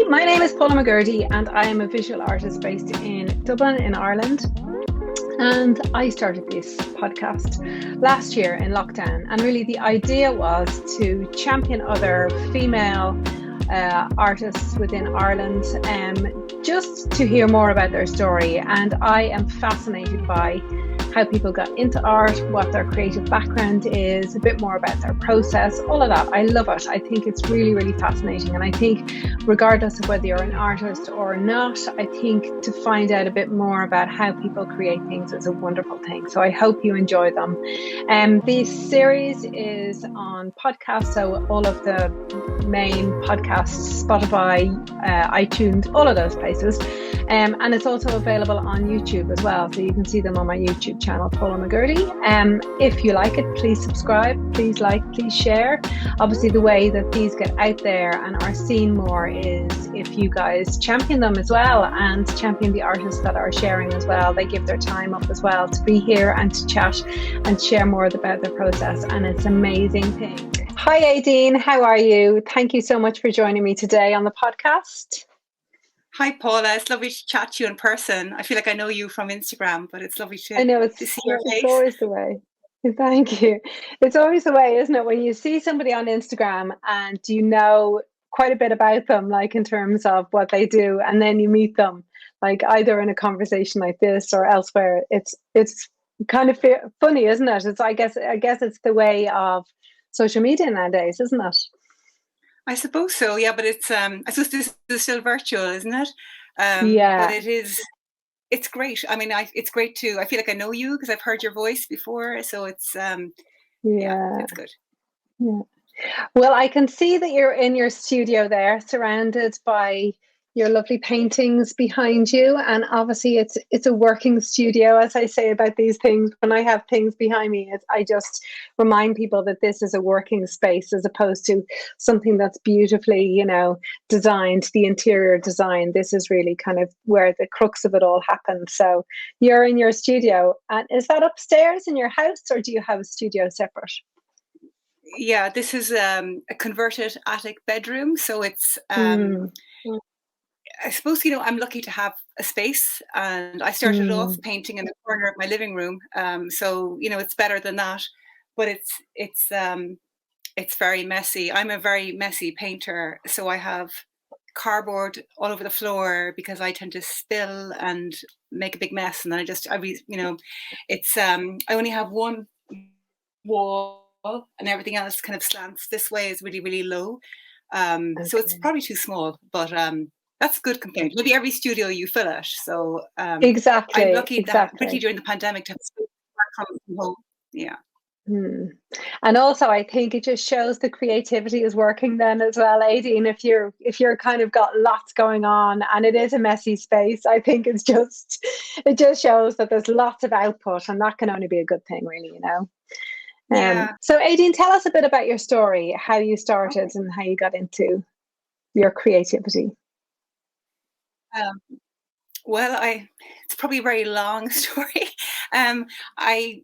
my name is Paula McGurdy and I am a visual artist based in Dublin in Ireland. And I started this podcast last year in lockdown. And really the idea was to champion other female artists within Ireland, just to hear more about their story. And I am fascinated by how people got into art, what their creative background is, a bit more about their process, all of that. I love it. I think it's really, really fascinating. And I think regardless of whether you're an artist or not, I think to find out a bit more about how people create things is a wonderful thing. So I hope you enjoy them. This series is on podcasts, so all of the main podcasts, Spotify, iTunes, all of those places. And it's also available on YouTube as well. So you can see them on my YouTube channel, Paula McGurdy. If you like it, please subscribe, please like, please share. Obviously, the way that these get out there and are seen more is if you guys champion them as well and champion the artists that are sharing as well. They give their time up as well to be here and to chat and share more about their process. And it's an amazing thing. Hi, Éadaoin. How are you? Thank you so much for joining me today on the podcast. Hi, Paula. It's lovely to chat to you in person. I feel like I know you from Instagram, but it's lovely to, I know to see your face. It's always the way. Thank you. It's always the way, isn't it? When you see somebody on Instagram and you know quite a bit about them, like in terms of what they do, and then you meet them, like either in a conversation like this or elsewhere. It's kind of funny, isn't it? It's I guess it's the way of social media nowadays, isn't it? I suppose so, yeah, but it's I suppose this is still virtual, isn't it? Yeah. But it's great. I mean, it's great too. I feel like I know you because I've heard your voice before, so it's it's good. Yeah. Well, I can see that you're in your studio there, surrounded by your lovely paintings behind you, and obviously it's a working studio. As I say about these things, when I have things behind me, I just remind people that this is a working space as opposed to something that's beautifully, designed, the interior design. This is really kind of where the crux of it all happened. So you're in your studio, and is that upstairs in your house, or do you have a studio separate? Yeah, this is a converted attic bedroom, so it's I suppose, I'm lucky to have a space, and I started off painting in the corner of my living room. So, it's better than that, but it's very messy. I'm a very messy painter. So I have cardboard all over the floor because I tend to spill and make a big mess. And then I only have one wall and everything else kind of slants this way, is really, really low. So it's probably too small, but that's a good complaint. Maybe every studio you fill it. So exactly. I'm lucky that particularly during the pandemic to have space from home. Yeah. And also, I think it just shows the creativity is working then as well, Éadaoin. If you're kind of got lots going on and it is a messy space, I think it just shows that there's lots of output, and that can only be a good thing, really, Yeah. So Éadaoin, tell us a bit about your story, how you started and how you got into your creativity. It's probably a very long story. I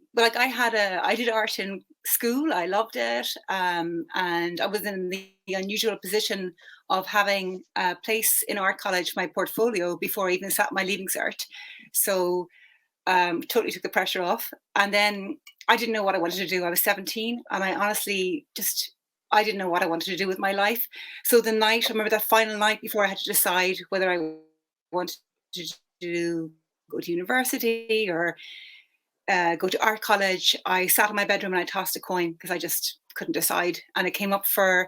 did art in school. I loved it. And I was in the unusual position of having a place in art college, my portfolio, before I even sat my leaving cert. So totally took the pressure off. And then I didn't know what I wanted to do. I was 17, and I honestly I didn't know what I wanted to do with my life. So I remember that final night before I had to decide whether I wanted to go to university or go to art college. I sat in my bedroom and I tossed a coin because I just couldn't decide. And it came up for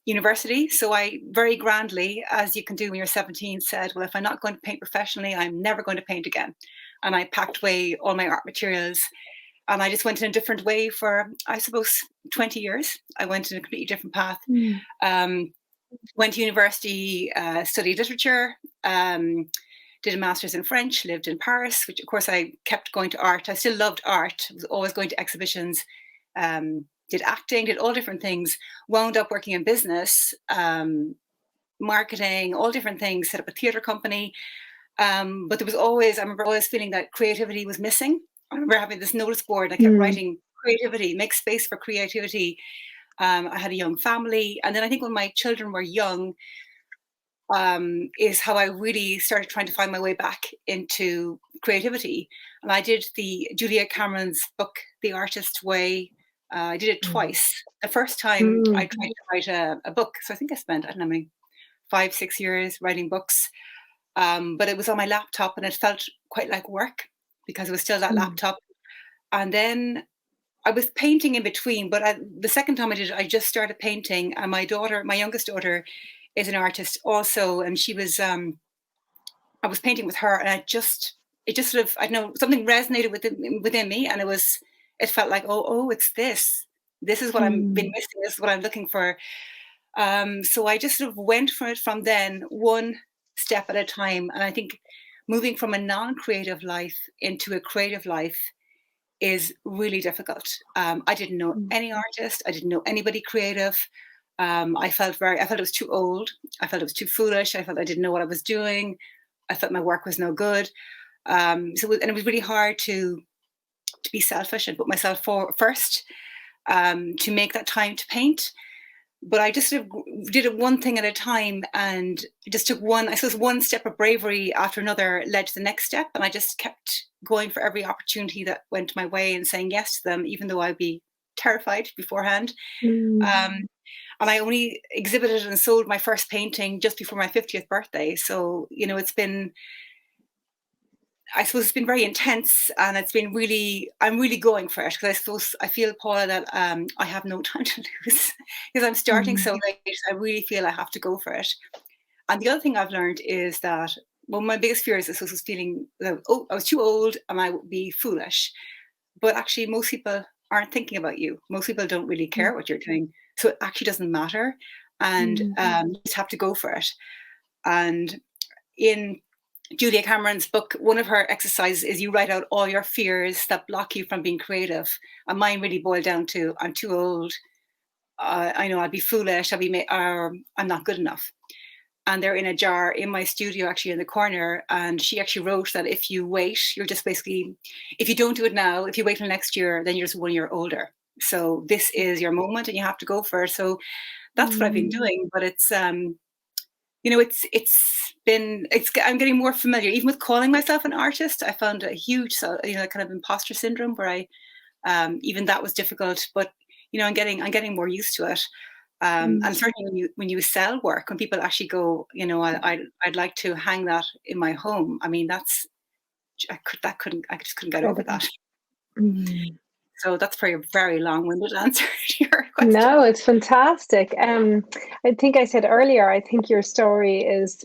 university. So I very grandly, as you can do when you're 17, said, well, if I'm not going to paint professionally, I'm never going to paint again. And I packed away all my art materials. And I just went in a different way for, I suppose, 20 years. I went in a completely different path. Went to university, studied literature, did a master's in French, lived in Paris, which of course I kept going to art. I still loved art, was always going to exhibitions, did acting, did all different things, wound up working in business, marketing, all different things, set up a theatre company. But there was always, I remember always feeling that creativity was missing. I remember having this notice board, and I kept writing creativity, make space for creativity. I had a young family. And then I think when my children were young, is how I really started trying to find my way back into creativity. And I did the Julia Cameron's book, The Artist's Way. I did it twice. The first time I tried to write a book, so I think I spent, I don't know, 5-6 years writing books. But it was on my laptop and it felt quite like work because it was still that laptop. And then I was painting in between, but the second time I did it, I just started painting. And my youngest daughter, is an artist also, and she was. I was painting with her, and it just sort of, I don't know, something resonated within me, and it felt like, it's this. This is what I've been missing. This is what I'm looking for. So I just sort of went for it from then, one step at a time. And I think moving from a non-creative life into a creative life is really difficult. I didn't know any artist. I didn't know anybody creative. I felt it was too old. I felt it was too foolish. I felt I didn't know what I was doing. I felt my work was no good. And it was really hard to be selfish and put myself first, to make that time to paint. But I just sort of did it one thing at a time, and it just took one step of bravery after another led to the next step. And I just kept going for every opportunity that went my way and saying yes to them, even though I'd be terrified beforehand. And I only exhibited and sold my first painting just before my 50th birthday. So, it's been very intense, and I'm really going for it, because I feel, Paula, that I have no time to lose because I'm starting so late. I really feel I have to go for it. And the other thing I've learned is that, my biggest fear is this was feeling that, I was too old and I would be foolish. But actually, most people aren't thinking about you. Most people don't really care what you're doing. So it actually doesn't matter. And you just have to go for it. And in Julia Cameron's book, one of her exercises is you write out all your fears that block you from being creative. And mine really boiled down to, I'm too old. I know I'll be foolish. I'm not good enough. And they're in a jar in my studio, actually in the corner. And she actually wrote that if you wait, you're just basically, if you don't do it now, if you wait till next year, then you're just 1 year older. So this is your moment and you have to go for it. So that's what I've been doing. But it's, I'm getting more familiar. Even with calling myself an artist, I found a huge, kind of imposter syndrome where even that was difficult. But, I'm getting more used to it. And certainly when you sell work, when people actually go, I'd like to hang that in my home. I mean, I just couldn't get over that. So that's probably a very long-winded answer to your question. No, it's fantastic. I think I said earlier, I think your story is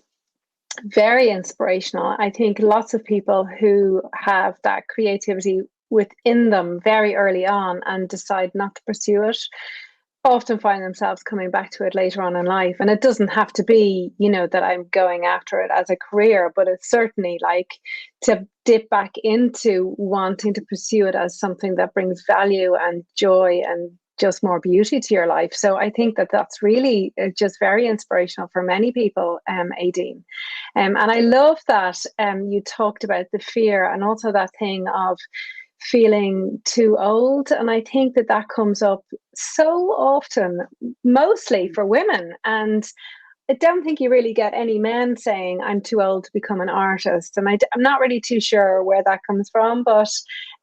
very inspirational. I think lots of people who have that creativity within them very early on and decide not to pursue it often find themselves coming back to it later on in life. And it doesn't have to be, that I'm going after it as a career, but it's certainly like to dip back into wanting to pursue it as something that brings value and joy and just more beauty to your life. So I think that that's really just very inspirational for many people, Éadaoin. And I love that you talked about the fear and also that thing of feeling too old. And I think that comes up so often, mostly for women. And I don't think you really get any men saying, I'm too old to become an artist. And I'm not really too sure where that comes from, but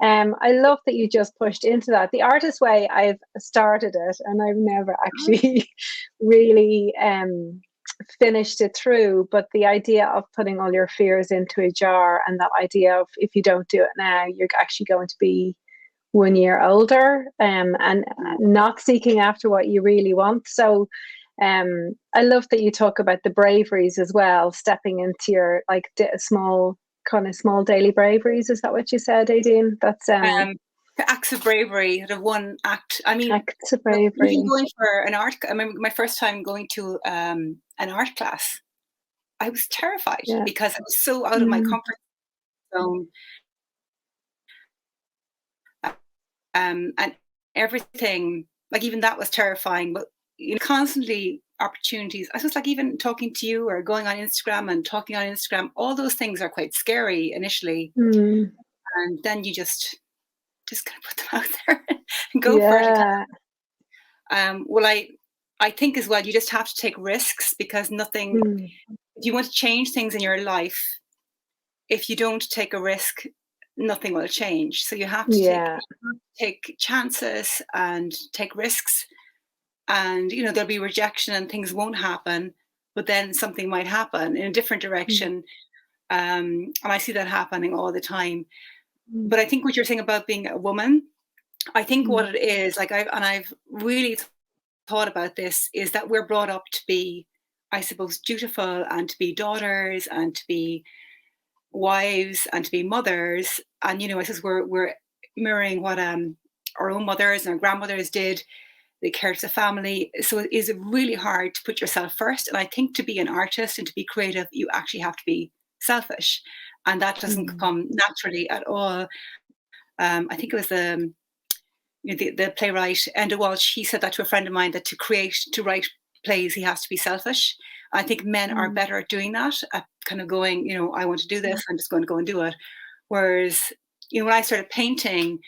I love that you just pushed into that. The Artist Way, I've started it and I've never actually really finished it through, but the idea of putting all your fears into a jar and that idea of if you don't do it now, you're actually going to be 1 year older and not seeking after what you really want. So I love that you talk about the braveries as well, stepping into your small daily braveries. Is that what you said, Éadaoin? That's the acts of bravery, the one act. I mean, acts of bravery. Even going for an art. I remember my first time going to an art class. I was terrified because I was so out of my comfort zone, and everything. Like even that was terrifying. But constantly opportunities. I was like even talking to you or going on Instagram and talking on Instagram. All those things are quite scary initially, and then you just kind of put them out there and go for it. Well, I think as well, you just have to take risks because nothing, if you want to change things in your life, if you don't take a risk, nothing will change. So you have to take chances and take risks, and there'll be rejection and things won't happen, but then something might happen in a different direction. And I see that happening all the time. But I think what you're saying about being a woman, I think what it is, like I've really thought about this, is that we're brought up to be, I suppose, dutiful, and to be daughters, and to be wives, and to be mothers. And I suppose we're mirroring what our own mothers and our grandmothers did. They cared for the family. So it is really hard to put yourself first. And I think to be an artist and to be creative, you actually have to be selfish, and that doesn't come naturally at all. I think it was the playwright Éadaoin. He said that to a friend of mine, that to write plays, he has to be selfish. I think men are better at doing that, at kind of going, I want to do this, I'm just going to go and do it. Whereas, when I started painting,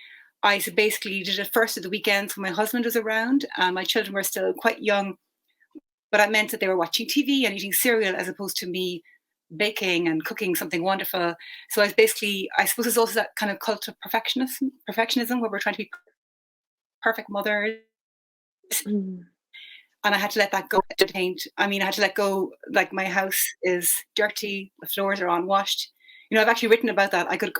I basically did it first at the weekends when my husband was around. My children were still quite young, but it meant that they were watching TV and eating cereal, as opposed to me baking and cooking something wonderful. So I suppose it's also that kind of cult of perfectionism, where we're trying to be perfect mothers. And I had to let that go to paint. I mean, I had to let go, like, my house is dirty, the floors are unwashed. I've actually written about that. I could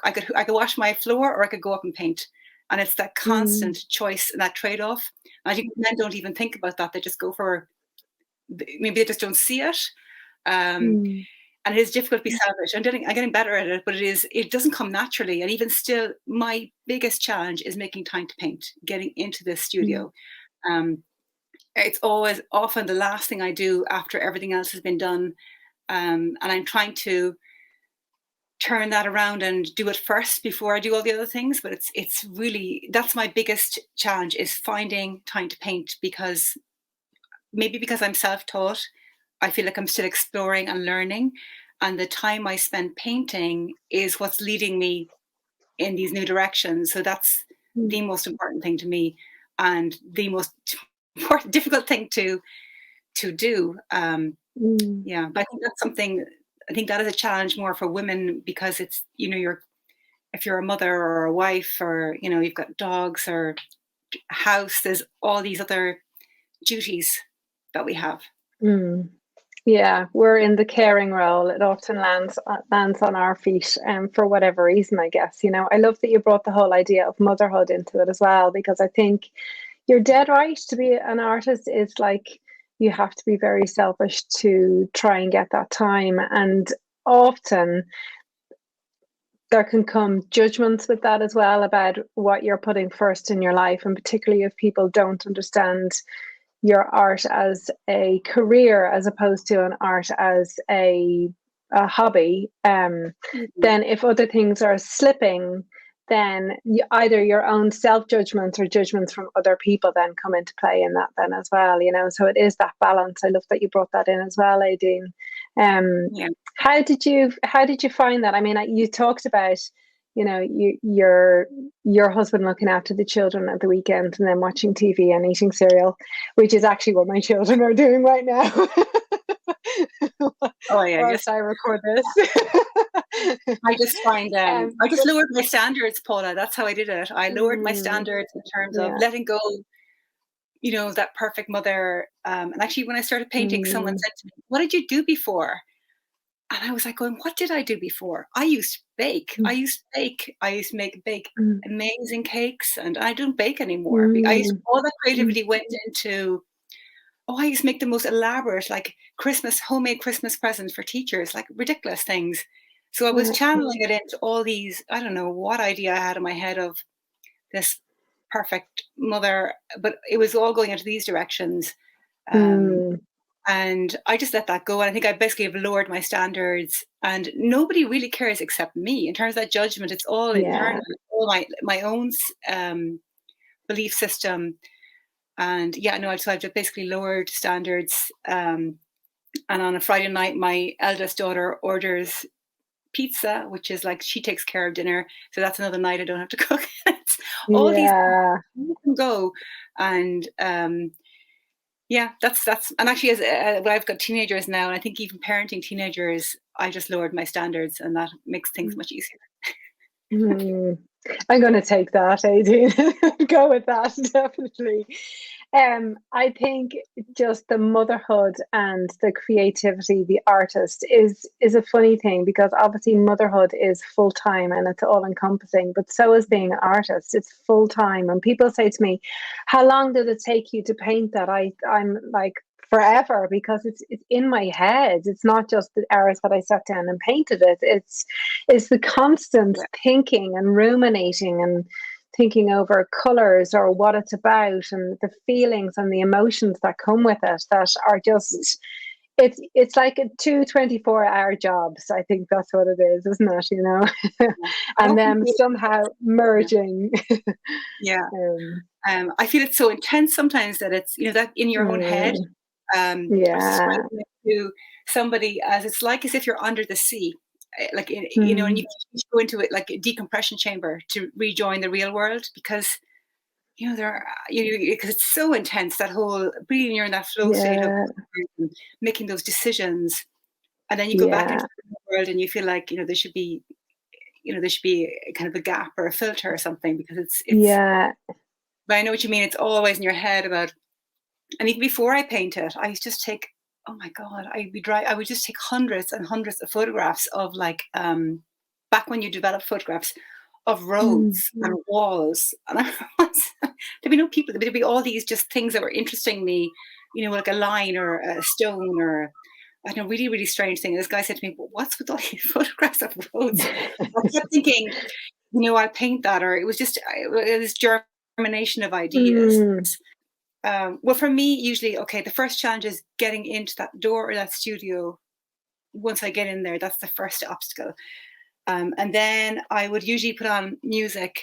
wash my floor, or I could go up and paint. And it's that constant choice and that trade-off. And I think men don't even think about that. They just go for, maybe they just don't see it. And it is difficult to be selfish. I'm getting better at it, but it doesn't come naturally. And even still, my biggest challenge is making time to paint, getting into the studio. It's always often the last thing I do after everything else has been done. And I'm trying to turn that around and do it first before I do all the other things. But it's really, that's my biggest challenge, is finding time to paint, because I'm self-taught, I feel like I'm still exploring and learning. And the time I spend painting is what's leading me in these new directions. So that's the most important thing to me, and the most difficult thing to do. Yeah, but I think that's something. I think that is a challenge more for women, because it's if you're a mother or a wife, or you've got dogs or a house, there's all these other duties that we have. Yeah, we're in the caring role. It often lands on our feet, for whatever reason, I guess. I love that you brought the whole idea of motherhood into it as well, because I think you're dead right. To be an artist is like, you have to be very selfish to try and get that time. And often there can come judgments with that as well, about what you're putting first in your life. And particularly if people don't understand your art as a career, as opposed to an art as a hobby, then if other things are slipping, then either your own self-judgments or judgments from other people then come into play in that then as well, so it is that balance. I love that you brought that in as well, Éadaoin. How did you find that? I mean, you talked about your husband looking after the children at the weekend, and then watching TV and eating cereal, which is actually what my children are doing right now. Oh yeah, whilst I record this. I just find I just lowered my standards, Paula. That's how I did it. I lowered my standards in terms of letting go, that perfect mother. And actually, when I started painting, someone said to me, "What did you do before?" And I was like going, "What did I do before? I used to bake. I used to bake amazing cakes, and I don't bake anymore." All that creativity went into, I used to make the most elaborate, like, homemade Christmas presents for teachers, like ridiculous things. So I was channeling it into all these, I don't know what idea I had in my head of this perfect mother, but it was all going into these directions. And I just let that go. And I think I basically have lowered my standards, and nobody really cares except me in terms of that judgment. It's all internal, all my own belief system. And so I've just basically lowered standards. And on a Friday night, my eldest daughter orders pizza, which is like, she takes care of dinner. So that's another night I don't have to cook. It's all these things can go. And Yeah, that's and actually, as well, I've got teenagers now, and I think even parenting teenagers, I just lowered my standards, and that makes things much easier. Mm. I'm going to take that, Éadaoin. Go with that, definitely. I think just the motherhood and the creativity, the artist is a funny thing, because obviously motherhood is full time and it's all encompassing, but so is being an artist. It's full time. And people say to me, "How long did it take you to paint that?" I'm like, forever, because it's in my head. It's not just the hours that I sat down and painted it. It's the constant Yeah. thinking and ruminating and thinking over colors or what it's about, and the feelings and the emotions that come with it, that are just, it's like a 2 24-hour jobs. I think that's what it is, isn't it? Yeah. I And often then feel, somehow yeah, merging. yeah. um, I feel it's so intense sometimes that it's, that in your own head. mm, I was yeah. describing it to somebody as it's like as if you're under the sea, like and Mm, you go into it like a decompression chamber to rejoin the real world, because there are, because it's so intense, that whole breathing, you're in that flow state of yeah. making those decisions, and then you go back into Yeah. the real world and you feel like there should be a kind of a gap or a filter or something, because it's. Yeah. But I know what you mean. It's always in your head about. And even before I paint it, I used to just take, oh my God, I would just take hundreds and hundreds of photographs of, like, back when you developed photographs of Mm, roads and walls. And there'd be no people, there'd be all these just things that were interesting me, like a line or a stone or, I don't know, really, really strange thing. And this guy said to me, "Well, what's with all these photographs of roads?" I kept thinking, I paint that, or it was just this germination of ideas. mm, Well, for me, usually, okay, the first challenge is getting into that door or that studio. Once I get in there, that's the first obstacle. And then I would usually put on music,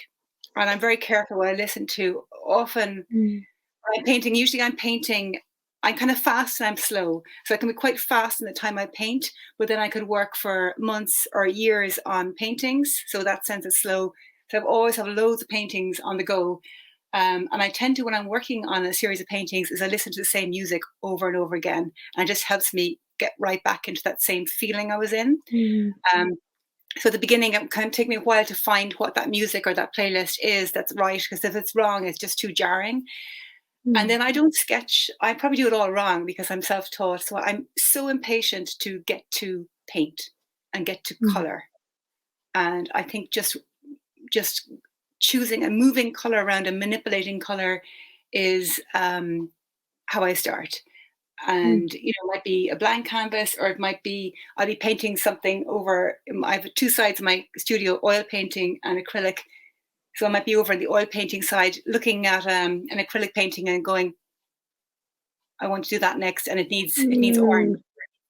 and I'm very careful what I listen to. Often, mm, when I'm painting, usually I'm kind of fast and I'm slow. So I can be quite fast in the time I paint, but then I could work for months or years on paintings. So that sense is slow. So I've always have loads of paintings on the go. And I tend to, when I'm working on a series of paintings, is I listen to the same music over and over again. And it just helps me get right back into that same feeling I was in. mm, Um, so at the beginning, it kind of take me a while to find what that music or that playlist is that's right. Because if it's wrong, it's just too jarring. And mm, then I don't sketch. I probably do it all wrong because I'm self-taught. So I'm so impatient to get to paint and get to mm, color. And I think just choosing and moving color around and manipulating color is how I start. mm, And it might be a blank canvas, or it might be I'll be painting something over. I have two sides of my studio: oil painting and acrylic. So I might be over on the oil painting side, looking at an acrylic painting and going, I want to do that next, and it needs orange, mm,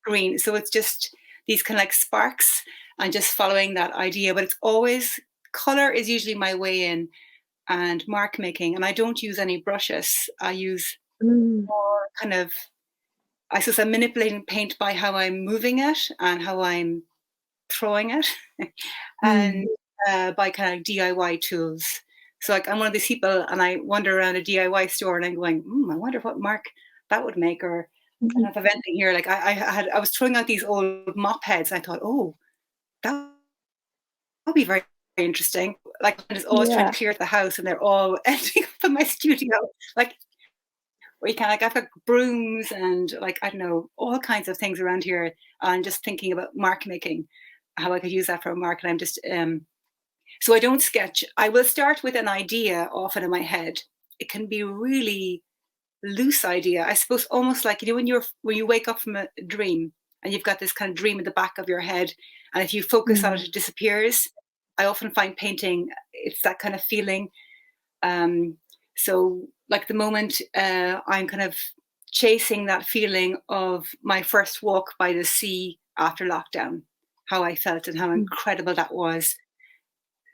green. So it's just these kind of like sparks, and just following that idea. But it's always color is usually my way in, and mark making. And I don't use any brushes. I use mm, more kind of, I suppose I'm manipulating paint by how I'm moving it and how I'm throwing it, and mm. by kind of DIY tools. So like I'm one of these people, and I wander around a DIY store, and I'm going, I wonder what mark that would make, or I don't know if I've anything here. Like I was throwing out these old mop heads, and I thought, oh, that would be very, very interesting. Like I'm just always trying Yeah. to clear the house, and they're all ending up in my studio. Like where you can, like, I've got brooms and, like, I don't know, all kinds of things around here. And just thinking about mark making, how I could use that for a mark. And I'm just so I don't sketch. I will start with an idea often in my head. It can be really loose idea, I suppose, almost like when you wake up from a dream, and you've got this kind of dream in the back of your head, and if you focus on it, Mm, it disappears. I often find painting, it's that kind of feeling. um, so, like the moment I'm kind of chasing that feeling of my first walk by the sea after lockdown, how I felt and how mm, incredible that was.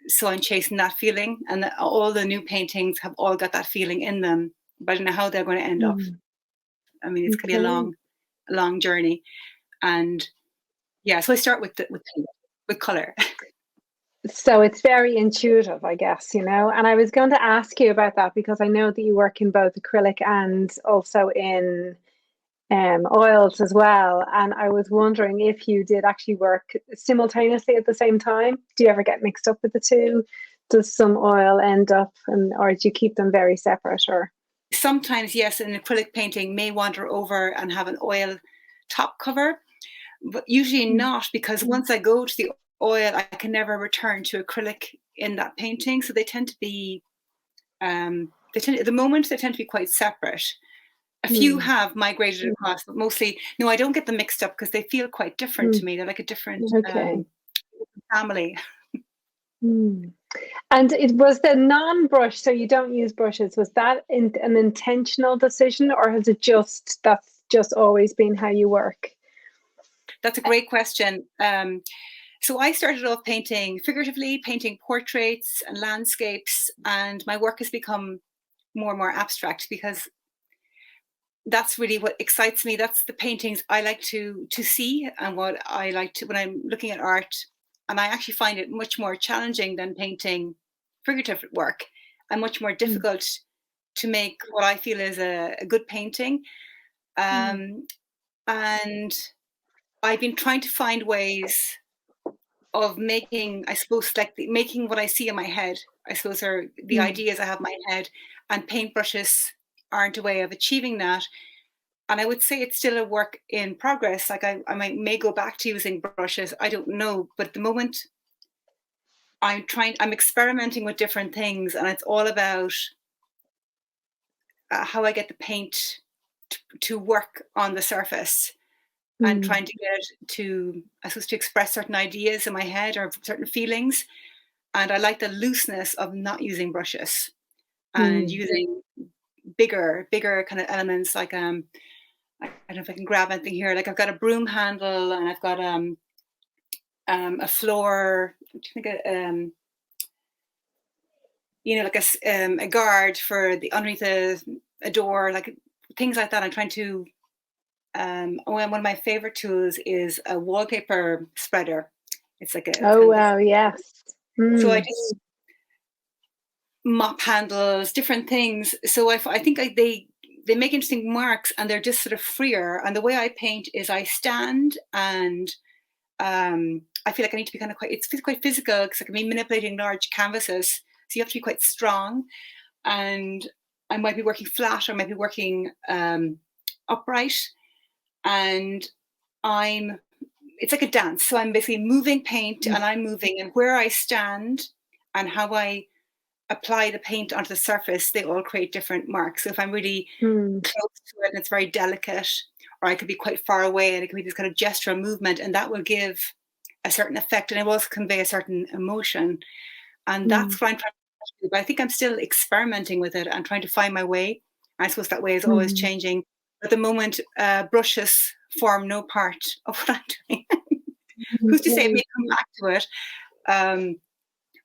So I'm chasing that feeling, and all the new paintings have all got that feeling in them. But I don't know how they're going to end up. mm. I mean, it's going to be Okay. a long journey. And yeah, so I start with with color. So it's very intuitive, I guess, you know. And I was going to ask you about that because I know that you work in both acrylic and also in oils as well. And I was wondering if you did actually work simultaneously at the same time. Do you ever get mixed up with the two? Does some oil end up, or do you keep them very separate? Or Sometimes, yes, an acrylic painting may wander over and have an oil top cover, but usually not, because once I go to the oil, I can never return to acrylic in that painting. So they tend to be, at the moment, they tend to be quite separate. A few have migrated across, but mostly, no, I don't get them mixed up because they feel quite different to me. They're like a different okay. family. And it was the non-brush, so you don't use brushes. Was that an intentional decision, or has it that's just always been how you work? That's a great question. So I started off painting figuratively, painting portraits and landscapes, and my work has become more and more abstract because that's really what excites me. That's the paintings I like to see, and what I like to when I'm looking at art. And I actually find it much more challenging than painting figurative work, and much more difficult to make what I feel is a good painting. And I've been trying to find ways of making, I suppose, like making what I see in my head, I suppose, are the ideas I have in my head, and paintbrushes aren't a way of achieving that. And I would say it's still a work in progress. Like I may go back to using brushes, I don't know, but at the moment I'm experimenting with different things, and it's all about how I get the paint to work on the surface, and trying to get it to, I suppose, to express certain ideas in my head or certain feelings. And I like the looseness of not using brushes and using bigger kind of elements. Like I don't know if I can grab anything here. Like I've got a broom handle, and I've got a floor. What do you think? Like a guard for the underneath a door, like things like that. I'm trying to. One of my favorite tools is a wallpaper spreader. It's like a Wow, yes. So I just mop handles, different things. So I think they make interesting marks, and they're just sort of freer. And the way I paint is I stand, and I feel like I need to be kind of it feels quite physical because I can be manipulating large canvases. So you have to be quite strong, and I might be working flat, or I might be working upright, and it's like a dance. So I'm basically moving paint, and I'm moving, and where I stand and how I apply the paint onto the surface, they all create different marks. So if I'm really close to it and it's very delicate, or I could be quite far away, and it can be this kind of gesture and movement, and that will give a certain effect, and it will also convey a certain emotion. And that's what I'm trying to do. But I think I'm still experimenting with it and trying to find my way. I suppose that way is always changing. At the moment, brushes form no part of what I'm doing. Who's to say it may come back to it?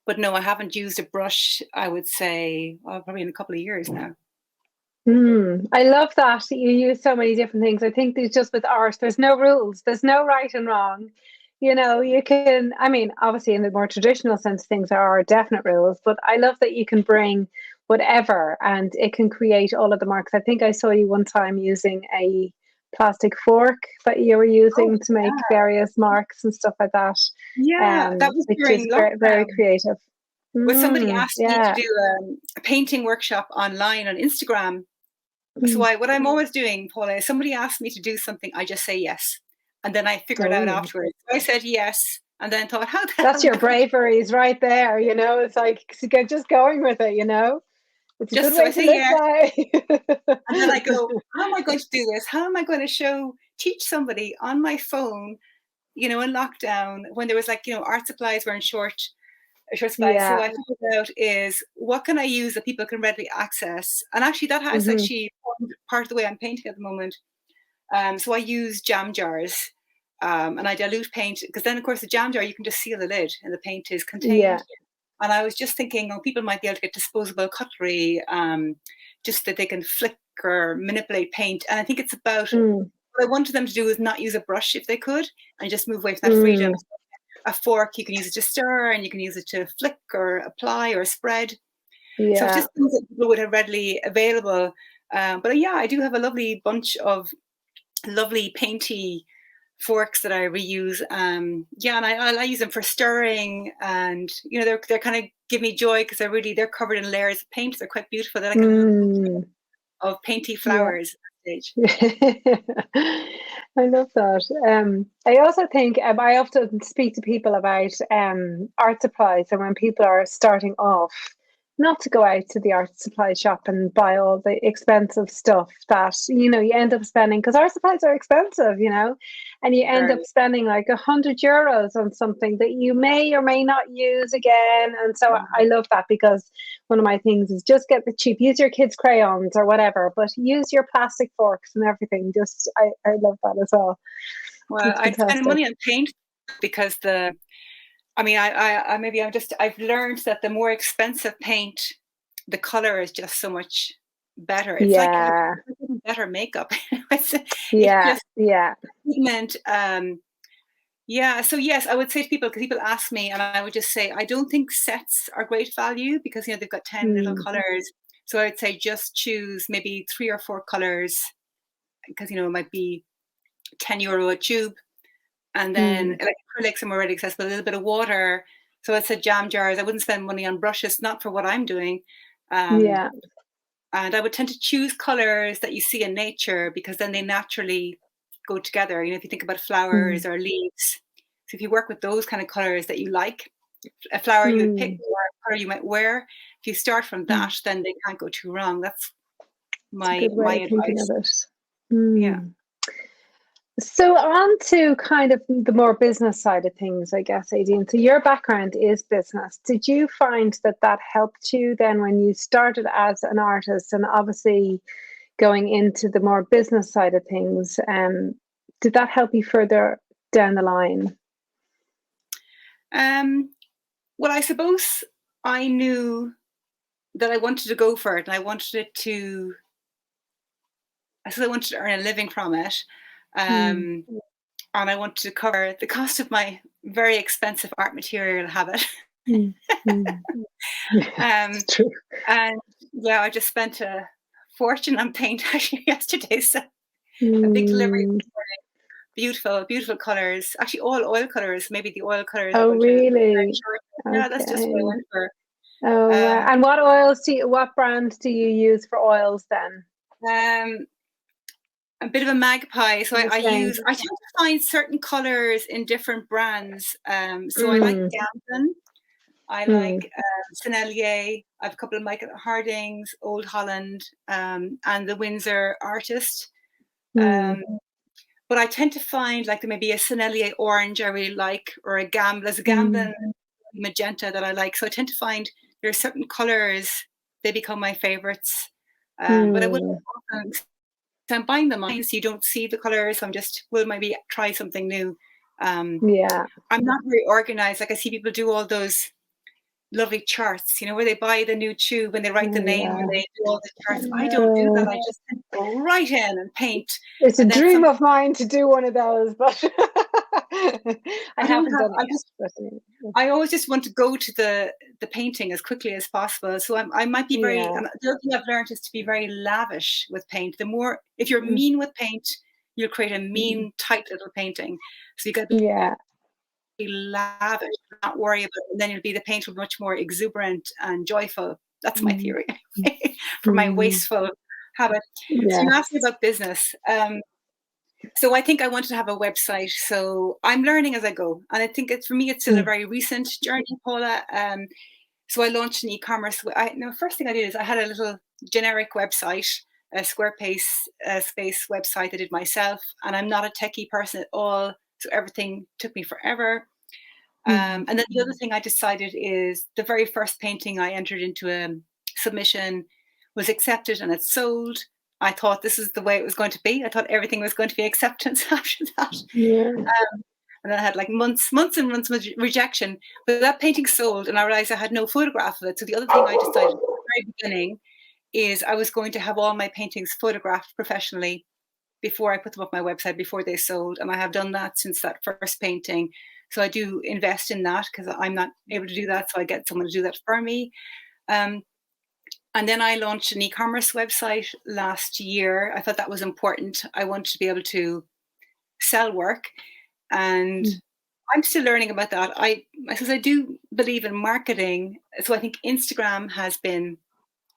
But no, I haven't used a brush, I would say, probably in a couple of years now. I love that you use so many different things. I think there's just with art, there's no rules, there's no right and wrong. You can, I mean, obviously in the more traditional sense, things are definite rules, but I love that you can bring whatever and it can create all of the marks. I think I saw you one time using a plastic fork that you were using to make various marks and stuff like that. Yeah, that was Which during is very, very lockdown. creative. Well, somebody asked me to Yeah. do a painting workshop online on Instagram. So what I'm always doing, Paula, is somebody asks me to do something, I just say yes. And then I figure it out afterwards. So I said yes. And then thought, how the hell? That's your bravery is right there. It's like just going with it, It's a just good so way I to say live yes. by. And then I go, how am I going to do this? How am I going to teach somebody on my phone, in lockdown, when there was art supplies were in short supply. Yeah. So I figured out is what can I use that people can readily access? And actually that has actually formed part of the way I'm painting at the moment. So I use jam jars, and I dilute paint, because then of course the jam jar, you can just seal the lid and the paint is contained. Yeah. And I was just thinking, people might be able to get disposable cutlery, just that they can flick or manipulate paint. And I think it's about what I wanted them to do is not use a brush if they could, and just move away from that freedom. a fork, you can use it to stir, and you can use it to flick or apply or spread. So it's just things that people would have readily available. But yeah, I do have a lovely bunch of lovely painty forks that I reuse. Yeah, and I use them for stirring, and you know, they're kind of give me joy because they're covered in layers of paint. They're quite beautiful. They're like a little of painty flowers. I love that. I also think I often speak to people about art supplies, and when people are starting off, not to go out to the art supply shop and buy all the expensive stuff that you end up spending, because art supplies are expensive, and you end up spending like €100 on something that you may or may not use again. And so I love that, because one of my things is just get the cheap, use your kids' crayons or whatever, but use your plastic forks and everything. Just I love that as well. Well, I'd spend money on paint because I've learned that the more expensive paint, the color is just so much better. It's like better makeup. It's just pigment. So yes, I would say to people, because people ask me, and I would just say, I don't think sets are great value, because they've got 10 little colors. So I would say just choose maybe 3 or 4 colors, because it might be €10 a tube. And then like acrylics are already accessible, a little bit of water. So I said jam jars. I wouldn't spend money on brushes, not for what I'm doing. And I would tend to choose colors that you see in nature, because then they naturally go together. If you think about flowers or leaves. So if you work with those kind of colors that you like, a flower you would pick or a color you might wear, if you start from that, then they can't go too wrong. That's my advice. Yeah. So on to kind of the more business side of things, I guess, Éadaoin. So your background is business. Did you find that helped you then when you started as an artist, and obviously going into the more business side of things? Did that help you further down the line? Well, I suppose I knew that I wanted to go for it, and I wanted to earn a living from it. And I wanted to cover the cost of my very expensive art material habit. It's true. And yeah, I just spent a fortune on paint actually yesterday. So a big delivery. Beautiful, beautiful colors. Actually, all oil colors. Maybe the oil colors. Oh, really? Yeah, that's just what I went for. Oh, and what brand do you use for oils then? A bit of a magpie. So I tend to find certain colors in different brands. So I like Gamden. I like Sennelier. I have a couple of Michael Hardings, Old Holland, and the Windsor Artist. But I tend to find like there may be a Sennelier orange I really like, or a Gamden magenta that I like. So I tend to find there are certain colors, they become my favorites. But I wouldn't often, so I'm buying them online, so you don't see the colors. So I'm just, will maybe try something new. I'm not very organized. Like I see people do all those lovely charts, where they buy the new tube and they write the name and they do all the charts. I don't do that. I just go right in and paint. It's a dream of mine to do one of those, but I haven't done it. I always just want to go to the painting as quickly as possible. So I might be very, and the other thing I've learned is to be very lavish with paint. The more, if you're mean with paint, you'll create a mean, tight little painting. So you got to be lavish, not worry about it, and then the paint will be much more exuberant and joyful. That's my theory for my wasteful habit. So you asked me about business. So I think I wanted to have a website. So I'm learning as I go, and I think for me it's still a very recent journey, Paula. So I launched an e-commerce. First thing I did is I had a little generic website, a Squarespace space website I did myself, and I'm not a techie person at all. So everything took me forever. And then the other thing I decided is the very first painting I entered into a submission was accepted and it's sold. I thought this is the way it was going to be. I thought everything was going to be acceptance after that. And then I had like months and months of rejection. But that painting sold, and I realized I had no photograph of it. So the other thing I decided at the very beginning is I was going to have all my paintings photographed professionally before I put them up my website, before they sold. And I have done that since that first painting. So I do invest in that because I'm not able to do that. So I get someone to do that for me. And then I launched an e-commerce website last year. I thought that was important. I wanted to be able to sell work, and I'm still learning about that. I suppose I do believe in marketing. So I think Instagram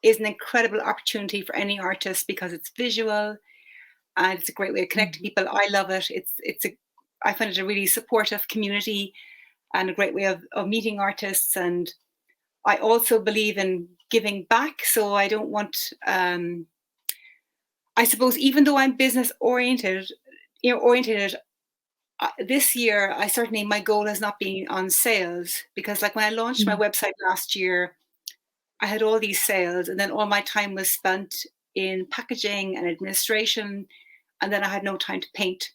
is an incredible opportunity for any artist because it's visual and it's a great way of connecting people. I love it. I find it a really supportive community and a great way of meeting artists. And I also believe in giving back. So I don't want, I suppose, even though I'm business oriented, this year, my goal has not been on sales, because like when I launched my website last year, I had all these sales and then all my time was spent in packaging and administration, and then I had no time to paint.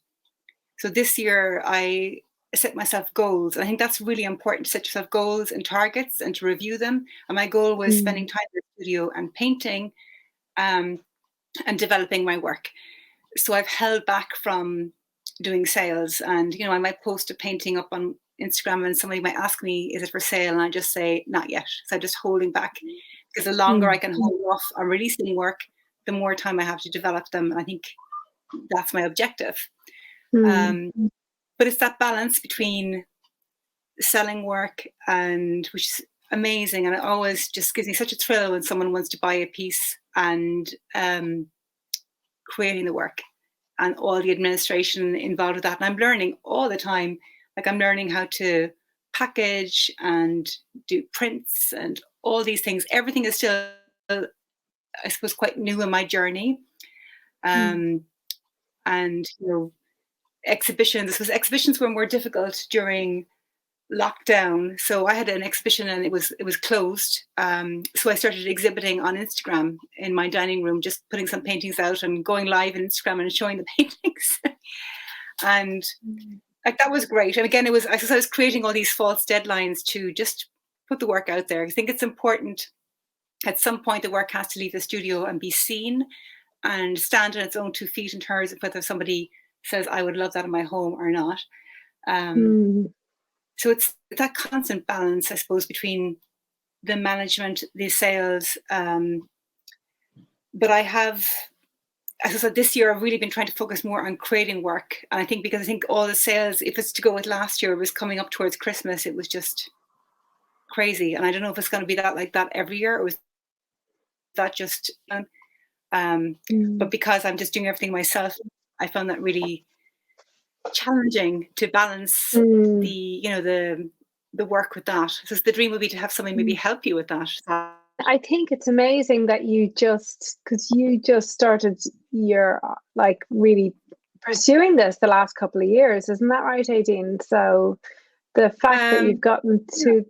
So this year I set myself goals. I think that's really important, to set yourself goals and targets and to review them. And my goal was spending time in the studio and painting and developing my work. So I've held back from doing sales, and I might post a painting up on Instagram and somebody might ask me, is it for sale? And I just say, not yet. So I'm just holding back, because the longer I can hold off on releasing work, the more time I have to develop them. And I think that's my objective. But it's that balance between selling work, and which is amazing. And it always just gives me such a thrill when someone wants to buy a piece, and creating the work and all the administration involved with that. And I'm learning all the time. Like I'm learning how to package and do prints and all these things. Everything is still, I suppose, quite new in my journey. And exhibitions were more difficult during lockdown. So I had an exhibition and it was closed. So I started exhibiting on Instagram in my dining room, just putting some paintings out and going live on Instagram and showing the paintings. And like that was great. And again, I was creating all these false deadlines to just put the work out there. I think it's important at some point the work has to leave the studio and be seen and stand on its own 2 feet in terms of whether somebody says, I would love that in my home or not. So it's that constant balance, I suppose, between the management, the sales. But as I said, this year I've really been trying to focus more on creating work. And I think because all the sales, if it's to go with last year, it was coming up towards Christmas, it was just crazy. And I don't know if it's going to be like that every year, or was that just, but because I'm just doing everything myself, I found that really challenging to balance the work with that. So the dream would be to have somebody maybe help you with that. I think it's amazing that you just started your really pursuing this the last couple of years, isn't that right, Éadaoin? So the fact that you've gotten to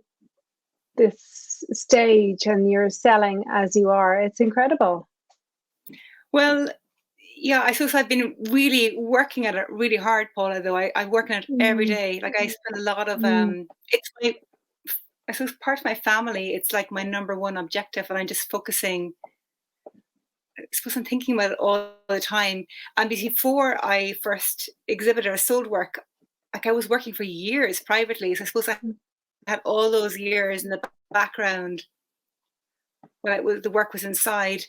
this stage and you're selling as you are, it's incredible. Well, yeah, I suppose I've been really working at it really hard, Paula, though. I work on it every day. Like I spend a lot of, I suppose part of my family, it's like my number one objective, and I'm just focusing, I suppose I'm thinking about it all the time. And before I first exhibited or sold work, like I was working for years privately. So I suppose I had all those years in the background when the work was inside.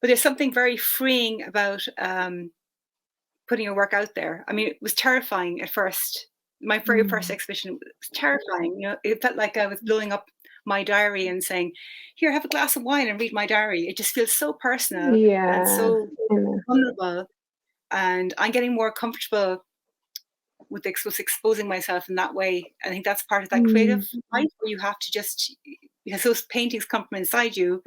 But there's something very freeing about putting your work out there. I mean, it was terrifying at first. My very first exhibition was terrifying. It felt like I was blowing up my diary and saying, here, have a glass of wine and read my diary. It just feels so personal and so vulnerable. And I'm getting more comfortable with exposing myself in that way. I think that's part of that creative life, where you have to because those paintings come from inside you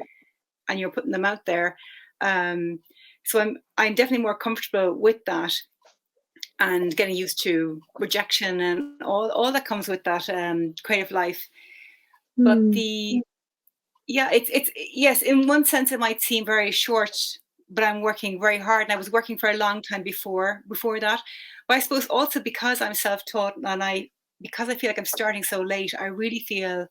and you're putting them out there. So I'm definitely more comfortable with that, and getting used to rejection and all that comes with that creative life. But it's yes, in one sense it might seem very short, but I'm working very hard, and I was working for a long time before that. But I suppose also because I'm self-taught, and because I feel like I'm starting so late, I really feel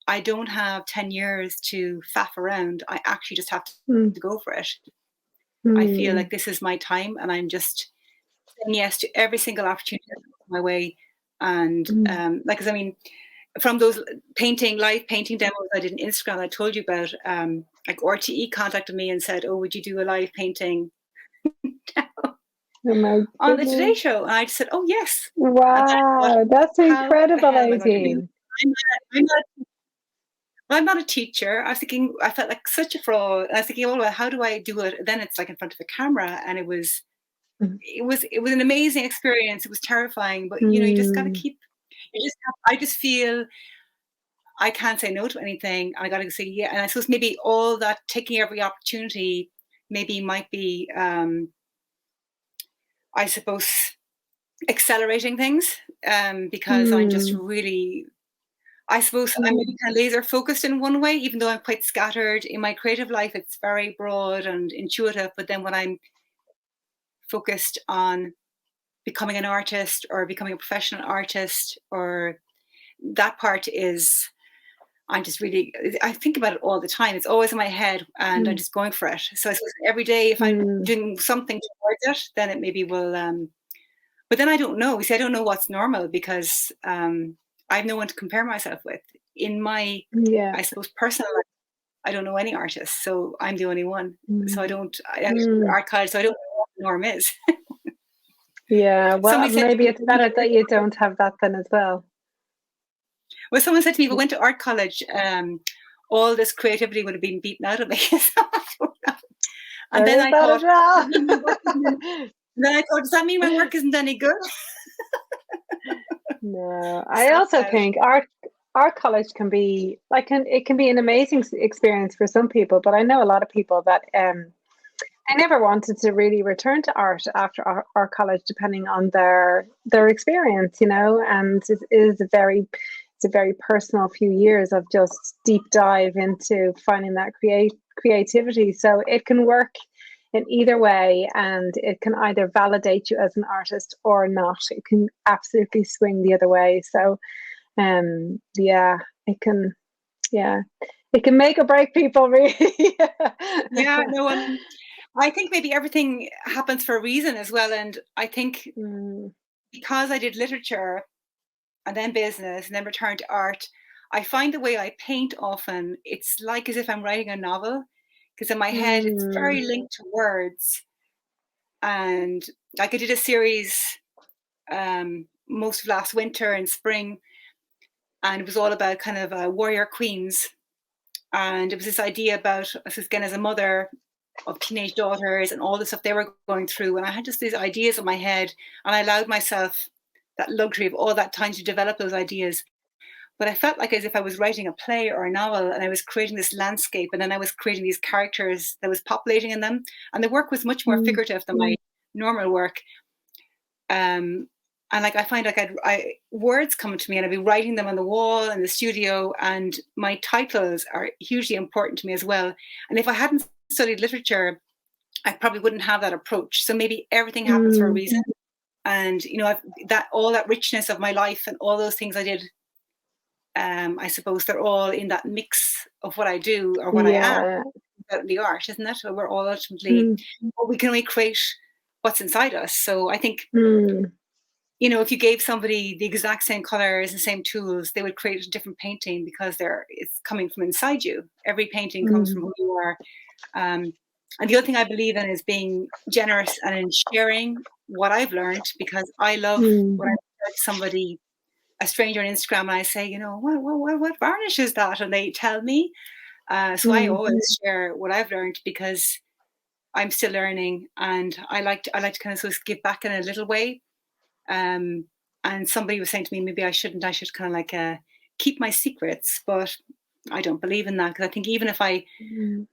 I don't have 10 years to faff around. I actually just have to go for it. I feel like this is my time, and I'm just saying yes to every single opportunity that comes my way, And like, 'cause I mean, from those live painting demos I did on Instagram I told you about, like RTE contacted me and said, "Oh, would you do a live painting Oh my on the Today goodness. Show?" And I just said, "Oh yes." And then I thought, Wow, that's how the incredible, hell am I going to do Éadaoin. this? I'm not, I'm not a teacher. I was thinking, I felt like such a fraud. And I was thinking, oh, well, how do I do it? Then it's like in front of a camera, and it was an amazing experience. It was terrifying, but you just got to Mm, keep. I just feel I can't say no to anything. I got to say yeah. And I suppose maybe all that taking every opportunity maybe might be, I suppose, accelerating things, because I'm just mm, really, I suppose I'm maybe kind of laser focused in one way, even though I'm quite scattered in my creative life. It's very broad and intuitive. But then when I'm focused on becoming an artist or becoming a professional artist, or that part is, I'm just really, I think about it all the time. It's always in my head and I'm mm, just going for it. So I suppose every day, if I'm mm. doing something towards it, then it maybe will, but then I don't know. You see, I don't know what's normal because I have no one to compare myself with. In my, Yeah. I suppose, personal life, I don't know any artist. So I'm the only one. So Mm, I actually do mm. art college, so I don't know what the norm is. Yeah, well, Somebody said to maybe me, it's better that you don't have that then as well. well, someone said to me, if I went to art college, all this creativity would have been beaten out of me. So I don't know. And There then is I that as thought, well. does that mean my work isn't any good? No, The I self also doubt. think art college can be like it can be an amazing experience for some people, but I know a lot of people that I never wanted to really return to art after our college, depending on their experience, and it is a very personal few years of just deep dive into finding that creativity. So it can work in either way, and it can either validate you as an artist or not. It can absolutely swing the other way. So yeah, it can yeah, it can make or break people really. Yeah, no, I think maybe everything happens for a reason as well. And I think Mm, because I did literature and then business and then returned to art, I find the way I paint often, it's like as if I'm writing a novel, because in my head it's mm, very linked to words. And like I did a series most of last winter and spring, and it was all about kind of warrior queens. And it was this idea about us again as a mother of teenage daughters and all the stuff they were going through. And I had just these ideas in my head, and I allowed myself that luxury of all that time to develop those ideas. But I felt like as if I was writing a play or a novel, and I was creating this landscape, and then I was creating these characters that was populating in them. And the work was much more mm, figurative than my normal work. And like I find like words come to me, and I'd be writing them on the wall in the studio, and my titles are hugely important to me as well. And if I hadn't studied literature, I probably wouldn't have that approach. So maybe everything happens for a mm, reason. And that all that richness of my life and all those things I did, I suppose they're all in that mix of what I do or what I am. yeah. The art, isn't it? We're all ultimately, Mm, we can only create what's inside us. So I think, mm, if you gave somebody the exact same colors and same tools, they would create a different painting because it's coming from inside you. Every painting comes from mm, who you are. Um, and the other thing I believe in is being generous and in sharing what I've learned, because I love mm, when I reach somebody, a stranger on Instagram, and I say, what varnish is that? And they tell me. So I mm, always share what I've learned because I'm still learning, and I like to kind of sort of give back in a little way. Um, and somebody was saying to me, maybe I shouldn't. I should kind of like keep my secrets, but I don't believe in that, because I think even if I mm.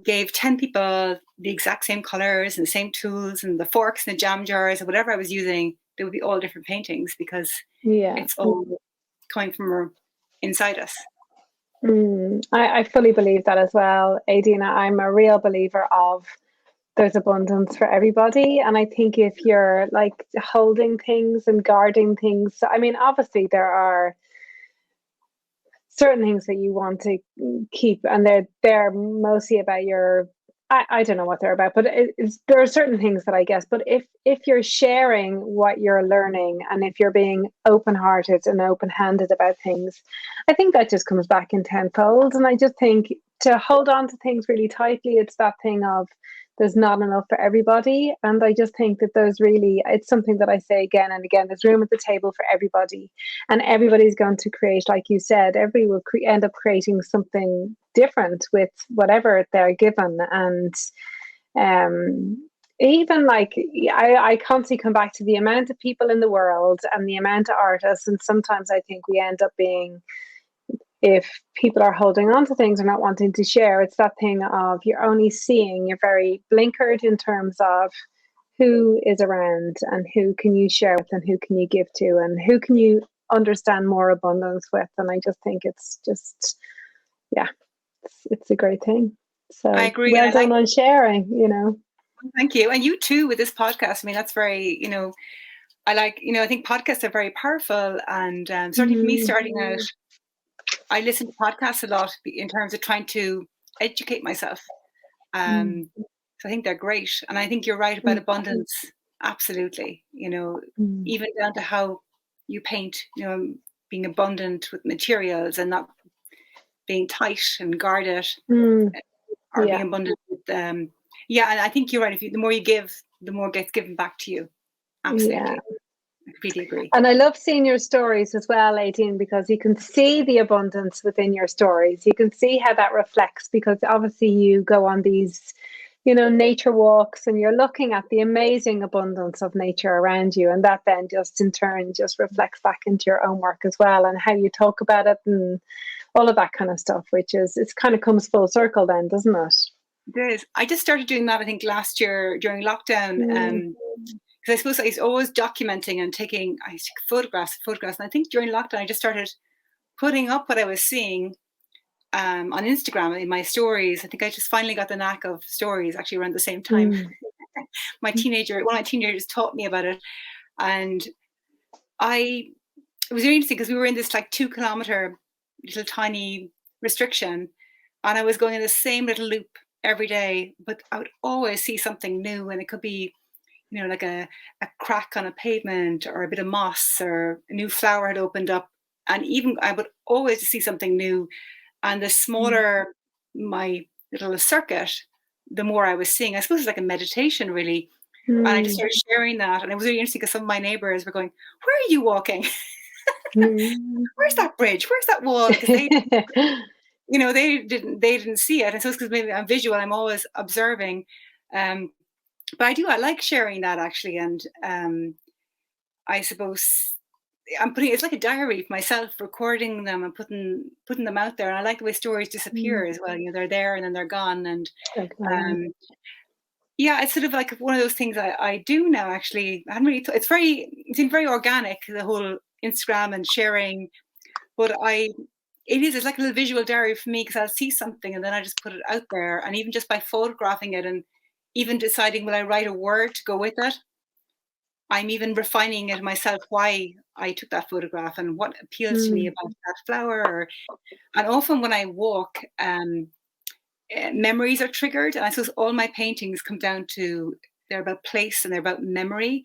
gave 10 people the exact same colors and the same tools and the forks and the jam jars or whatever I was using, they would be all different paintings because Yeah. it's all coming from inside us. I fully believe that as well, Adina. I'm a real believer of there's abundance for everybody. And I think if you're like holding things and guarding things, I mean, obviously there are certain things that you want to keep, and they're mostly about your I don't know what they're about, but there are certain things that I guess. But if you're sharing what you're learning, and if you're being open-hearted and open-handed about things, I think that just comes back in tenfold. And I just think to hold on to things really tightly, it's that thing of there's not enough for everybody. And I just think that it's something that I say again and again, there's room at the table for everybody. And everybody's going to create, like you said, everybody will end up creating something different with whatever they're given. And even like I constantly come back to the amount of people in the world and the amount of artists. And sometimes I think we end up being, if people are holding on to things or not wanting to share, it's that thing of you're very blinkered in terms of who is around and who can you share with and who can you give to and who can you understand more abundance with. And I just think it's just, yeah, it's a great thing. So I agree. Well done on sharing, Thank you. And you too with this podcast. I mean, that's very, I think podcasts are very powerful. And certainly for me starting out, I listen to podcasts a lot in terms of trying to educate myself. So I think they're great. And I think you're right about abundance. Absolutely. Even down to how you paint, being abundant with materials and not being tight and guarded or being abundant with, and I think you're right. The more you give, the more gets given back to you. Absolutely. Yeah. I completely agree. And I love seeing your stories as well, Éadaoin, because you can see the abundance within your stories. You can see how that reflects, because obviously you go on these, nature walks and you're looking at the amazing abundance of nature around you. And that then just in turn just reflects back into your own work as well, and how you talk about it and all of that kind of stuff, which is, it's kind of comes full circle then, doesn't it? It is. I just started doing that, I think, last year during lockdown. Because I suppose I was always documenting and I used to take photographs. And I think during lockdown, I just started putting up what I was seeing on Instagram in my stories. I think I just finally got the knack of stories actually around the same time. One of my teenagers taught me about it. And it was really interesting because we were in this like 2 kilometer little tiny restriction. And I was going in the same little loop every day, but I would always see something new. And it could be, like a crack on a pavement or a bit of moss or a new flower had opened up. And even I would always see something new. And the smaller my little circuit, the more I was seeing. I suppose it's like a meditation, really. And I just started sharing that. And it was really interesting because some of my neighbors were going, "Where are you walking? Where's that bridge? Where's that wall?" Because they, they didn't see it. And so it's because maybe I'm visual. I'm always observing. But I like sharing that actually. And I suppose it's like a diary for myself, recording them and putting them out there. And I like the way stories disappear as well. They're there and then they're gone. And it's sort of like one of those things I do now, actually. I hadn't really it seemed very organic, the whole Instagram and sharing. But it's like a little visual diary for me, because I'll see something and then I just put it out there. And even just by photographing it and even deciding, will I write a word to go with it? I'm even refining it myself, why I took that photograph and what appeals to me about that flower. And often when I walk, memories are triggered. And I suppose all my paintings come down to, they're about place and they're about memory.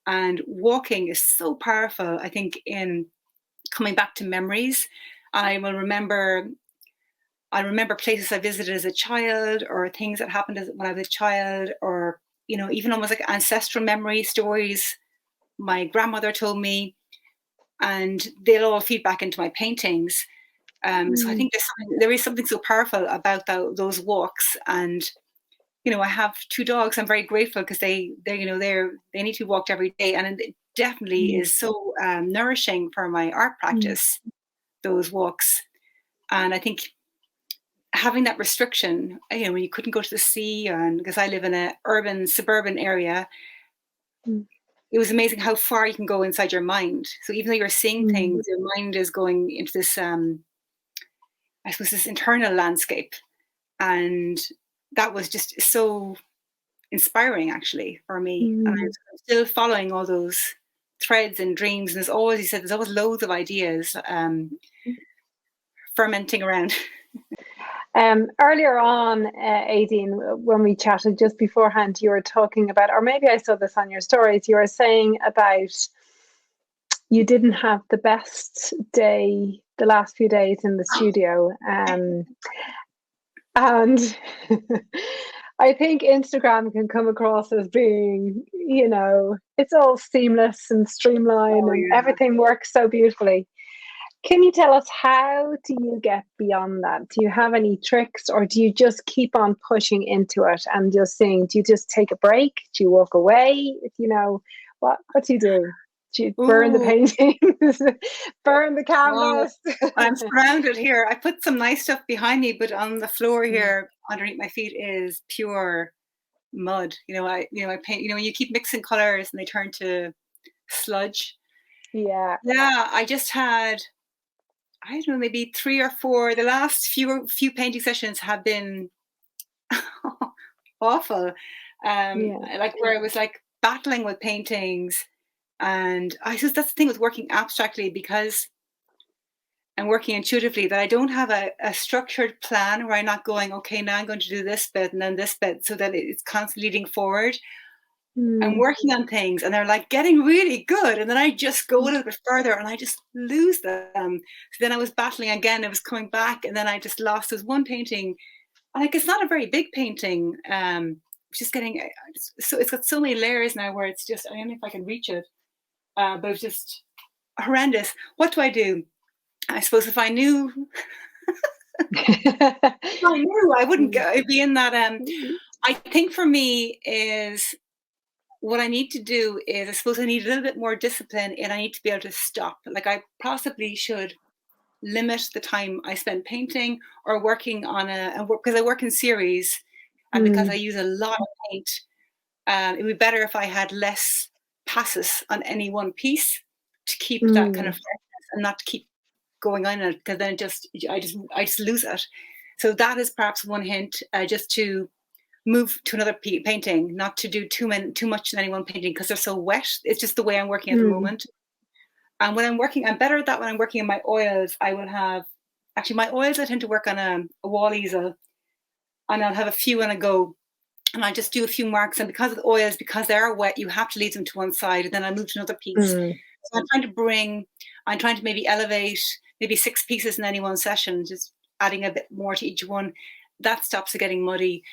And walking is so powerful, I think, in coming back to memories. And I will remember places I visited as a child, or things that happened when I was a child, or, even almost like ancestral memory stories my grandmother told me, and they'll all feed back into my paintings. So I think there is something so powerful about those walks. And, I have 2 dogs. I'm very grateful because they need to be walked every day. And it definitely is so nourishing for my art practice, those walks. And I think having that restriction, when you couldn't go to the sea, and because I live in an urban suburban area, it was amazing how far you can go inside your mind. So even though you're seeing things, your mind is going into this, I suppose, this internal landscape. And that was just so inspiring, actually, for me. And I'm still following all those threads and dreams. And there's always loads of ideas fermenting around. Earlier on, Éadaoin, when we chatted just beforehand, you were talking about, or maybe I saw this on your stories, you were saying about you didn't have the best day the last few days in the studio. And I think Instagram can come across as being, it's all seamless and streamlined and everything works so beautifully. Can you tell us, how do you get beyond that? Do you have any tricks, or do you just keep on pushing into it and just saying, do you just take a break? Do you walk away? What do you do? Do you burn the paintings, burn the canvas? I'm surrounded here. I put some nice stuff behind me, but on the floor here underneath my feet is pure mud. I paint, when you keep mixing colors and they turn to sludge. Yeah. I just had, I don't know, maybe 3 or 4. The last few painting sessions have been awful. Like where I was like battling with paintings. And I suppose that's the thing with working abstractly, because I'm working intuitively, that I don't have a structured plan where I'm not going, okay, now I'm going to do this bit and then this bit, so that it's constantly leading forward. I'm working on things and they're like getting really good, and then I just go a little bit further and I just lose them. So then I was battling again, it was coming back, and then I just lost this one painting. Like, it's not a very big painting. Just getting, so it's got so many layers now where it's just, I don't know if I can reach it. But it's just horrendous. What do I do? I suppose if I knew, I wouldn't go. It'd be in that. I think for me is, what I need to do is, I suppose I need a little bit more discipline, and I need to be able to stop. Like, I possibly should limit the time I spend painting or working on because I work in series, and because I use a lot of paint, it would be better if I had less passes on any one piece to keep that kind of freshness, and not to keep going on it, because then I just lose it. So that is perhaps one hint, just to move to another painting, not to do too much in any one painting, because they're so wet. It's just the way I'm working at the moment. And when I'm working, I'm better at that when I'm working on my oils. I will have, actually my oils, I tend to work on a wall easel, and I'll have a few on a go. And I just do a few marks. And because of the oils, because they are wet, you have to leave them to one side, and then I move to another piece. So I'm trying to maybe elevate maybe 6 pieces in any one session, just adding a bit more to each one. That stops it getting muddy.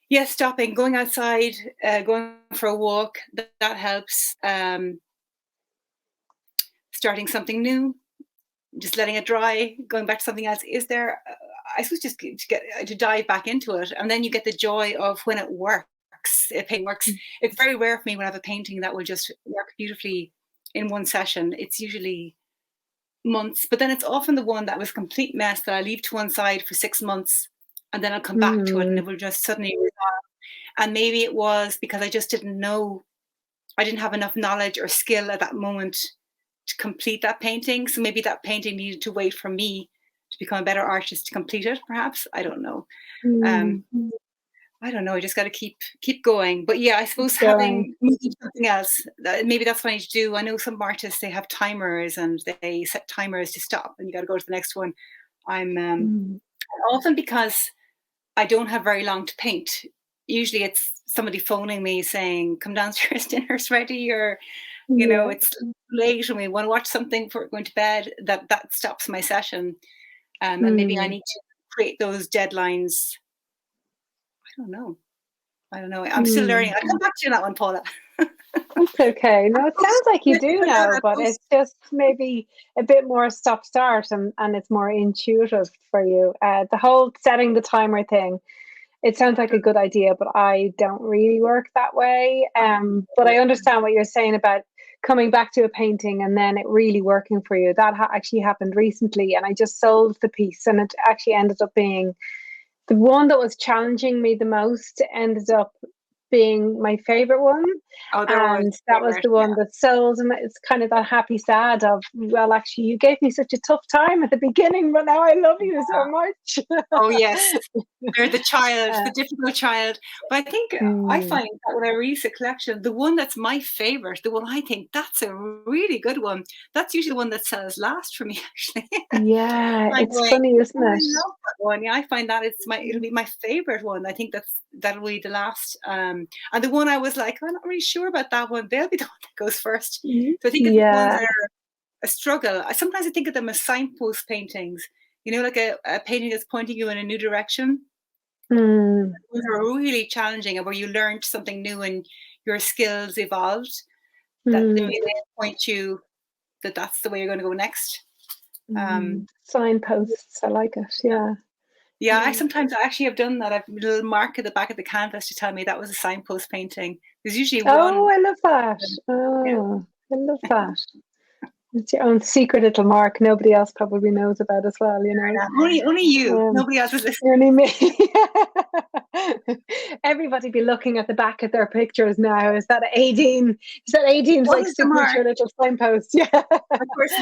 Yes, stopping, going outside, going for a walk, that helps. Starting something new, just letting it dry, going back to something else. Is there, I suppose, just to dive back into it, and then you get the joy of when it works. If painting works, it's very rare for me when I have a painting that will just work beautifully in one session. It's usually months, but then it's often the one that was a complete mess that I leave to one side for 6 months, and then I'll come back to it, and it will just suddenly resolve. And maybe it was because I just didn't know, I didn't have enough knowledge or skill at that moment to complete that painting. So maybe that painting needed to wait for me to become a better artist to complete it, perhaps. I don't know. I don't know. I just got to keep going. But yeah, I suppose moving something else, maybe that's what I need to do. I know some artists, they have timers and they set timers to stop, and you got to go to the next one. I'm often, because I don't have very long to paint. Usually it's somebody phoning me saying, come downstairs, dinner's ready, or it's late and we want to watch something before going to bed. That stops my session. And maybe I need to create those deadlines. I don't know. I'm still learning. I'll come back to you on that one, Paula. That's okay. No, it sounds like you do know, but it's just maybe a bit more stop-start, and it's more intuitive for you. The whole setting the timer thing, it sounds like a good idea, but I don't really work that way. But I understand what you're saying about coming back to a painting and then it really working for you. That actually happened recently, and I just sold the piece, and it actually ended up being the one that was challenging me the most. Ended up being my favorite one. Oh, they're always And that was favorite. the one that sold, and it's kind of that happy sad of, well, actually, you gave me such a tough time at the beginning, but now I love you so much. Oh yes, they're the child, the difficult child. But I think I find that when I release a collection, the one that's my favorite, the one I think that's a really good one, that's usually the one that sells last for me, actually. Yeah, I'm it's going, funny, isn't "Oh, I it? love that one." Yeah, I find that it'll be my favorite one. I think that'll be the last. And the one I was like, I'm not really sure about that one. They'll be the one that goes first. So I think it's the ones Yeah. that are a struggle. Sometimes I think of them as signpost paintings. You know, like a painting that's pointing you in a new direction. Those are really challenging, and where you learned something new and your skills evolved. That they point you that that's the way you're going to go next. Signposts, I like it. Yeah. Yeah, I sometimes actually have done that. I've a little mark at the back of the canvas to tell me that was a signpost painting. There's usually one. Oh, I love that. Yeah. Oh, I love that. It's your own secret little mark. Nobody else probably knows about as well, you know. Only you. Nobody else is listening. Only me. Everybody be looking at the back of their pictures now. Is that Éadaoin? Is that Éadaoin's What like is the mark? signature little signpost? Yeah. Of course,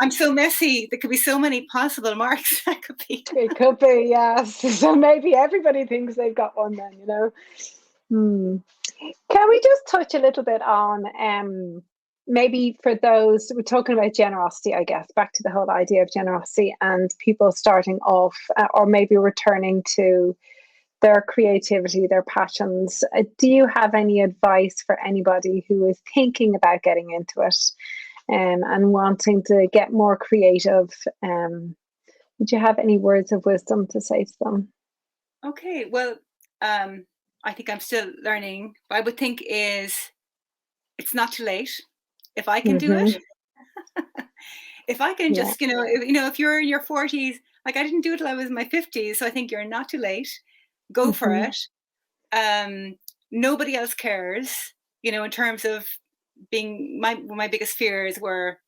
I'm so messy. There could be so many possible marks. That could be. It could be, yes. So maybe everybody thinks they've got one then, you know. Can we just touch a little bit on maybe for those, we're talking about generosity, I guess, back to the whole idea of generosity and people starting off or maybe returning to their creativity, their passions. Do you have any advice for anybody who is thinking about getting into it and wanting to get more creative? Would you have any words of wisdom to say to them? Okay, well, I think I'm still learning. What I would think is it's not too late. If I can do it, if I can just, if you're in your 40s, like I didn't do it till I was in my 50s, so I think you're not too late. Go for it. Nobody else cares, in terms of being my biggest fears were,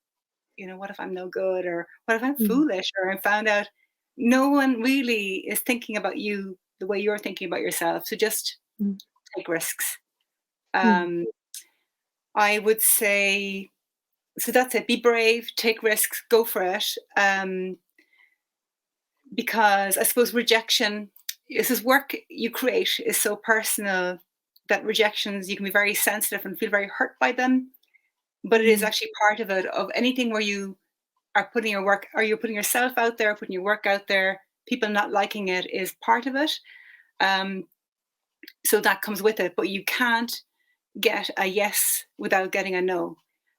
what if I'm no good, or what if I'm foolish, or I found out no one really is thinking about you the way you're thinking about yourself. So just take risks. I would say, so that's it. Be brave, take risks, go for it. Because I suppose rejection, this is work you create is so personal that rejections, you can be very sensitive and feel very hurt by them. But it is actually part of it, of anything where you are putting your work, or you're putting yourself out there, putting your work out there, people not liking it is part of it. So that comes with it, but you can't get a yes without getting a no.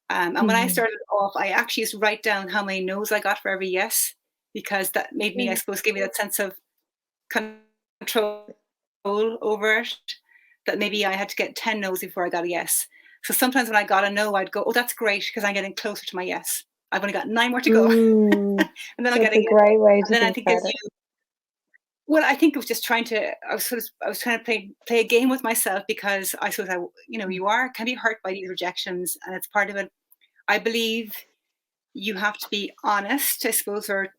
And when I started off, I actually used to write down how many no's I got for every yes, because that made me, I suppose, give me that sense of control over it, that maybe I had to get 10 no's before I got a yes. So sometimes when I got a no, I'd go, oh, that's great, because I'm getting closer to my yes. I've only got 9 more to go. And then I get a great way to then I think think about it. Well, I think it was just trying to, I was trying to play a game with myself, because I suppose you can be hurt by these rejections, and it's part of it. I believe you have to be honest, I suppose, or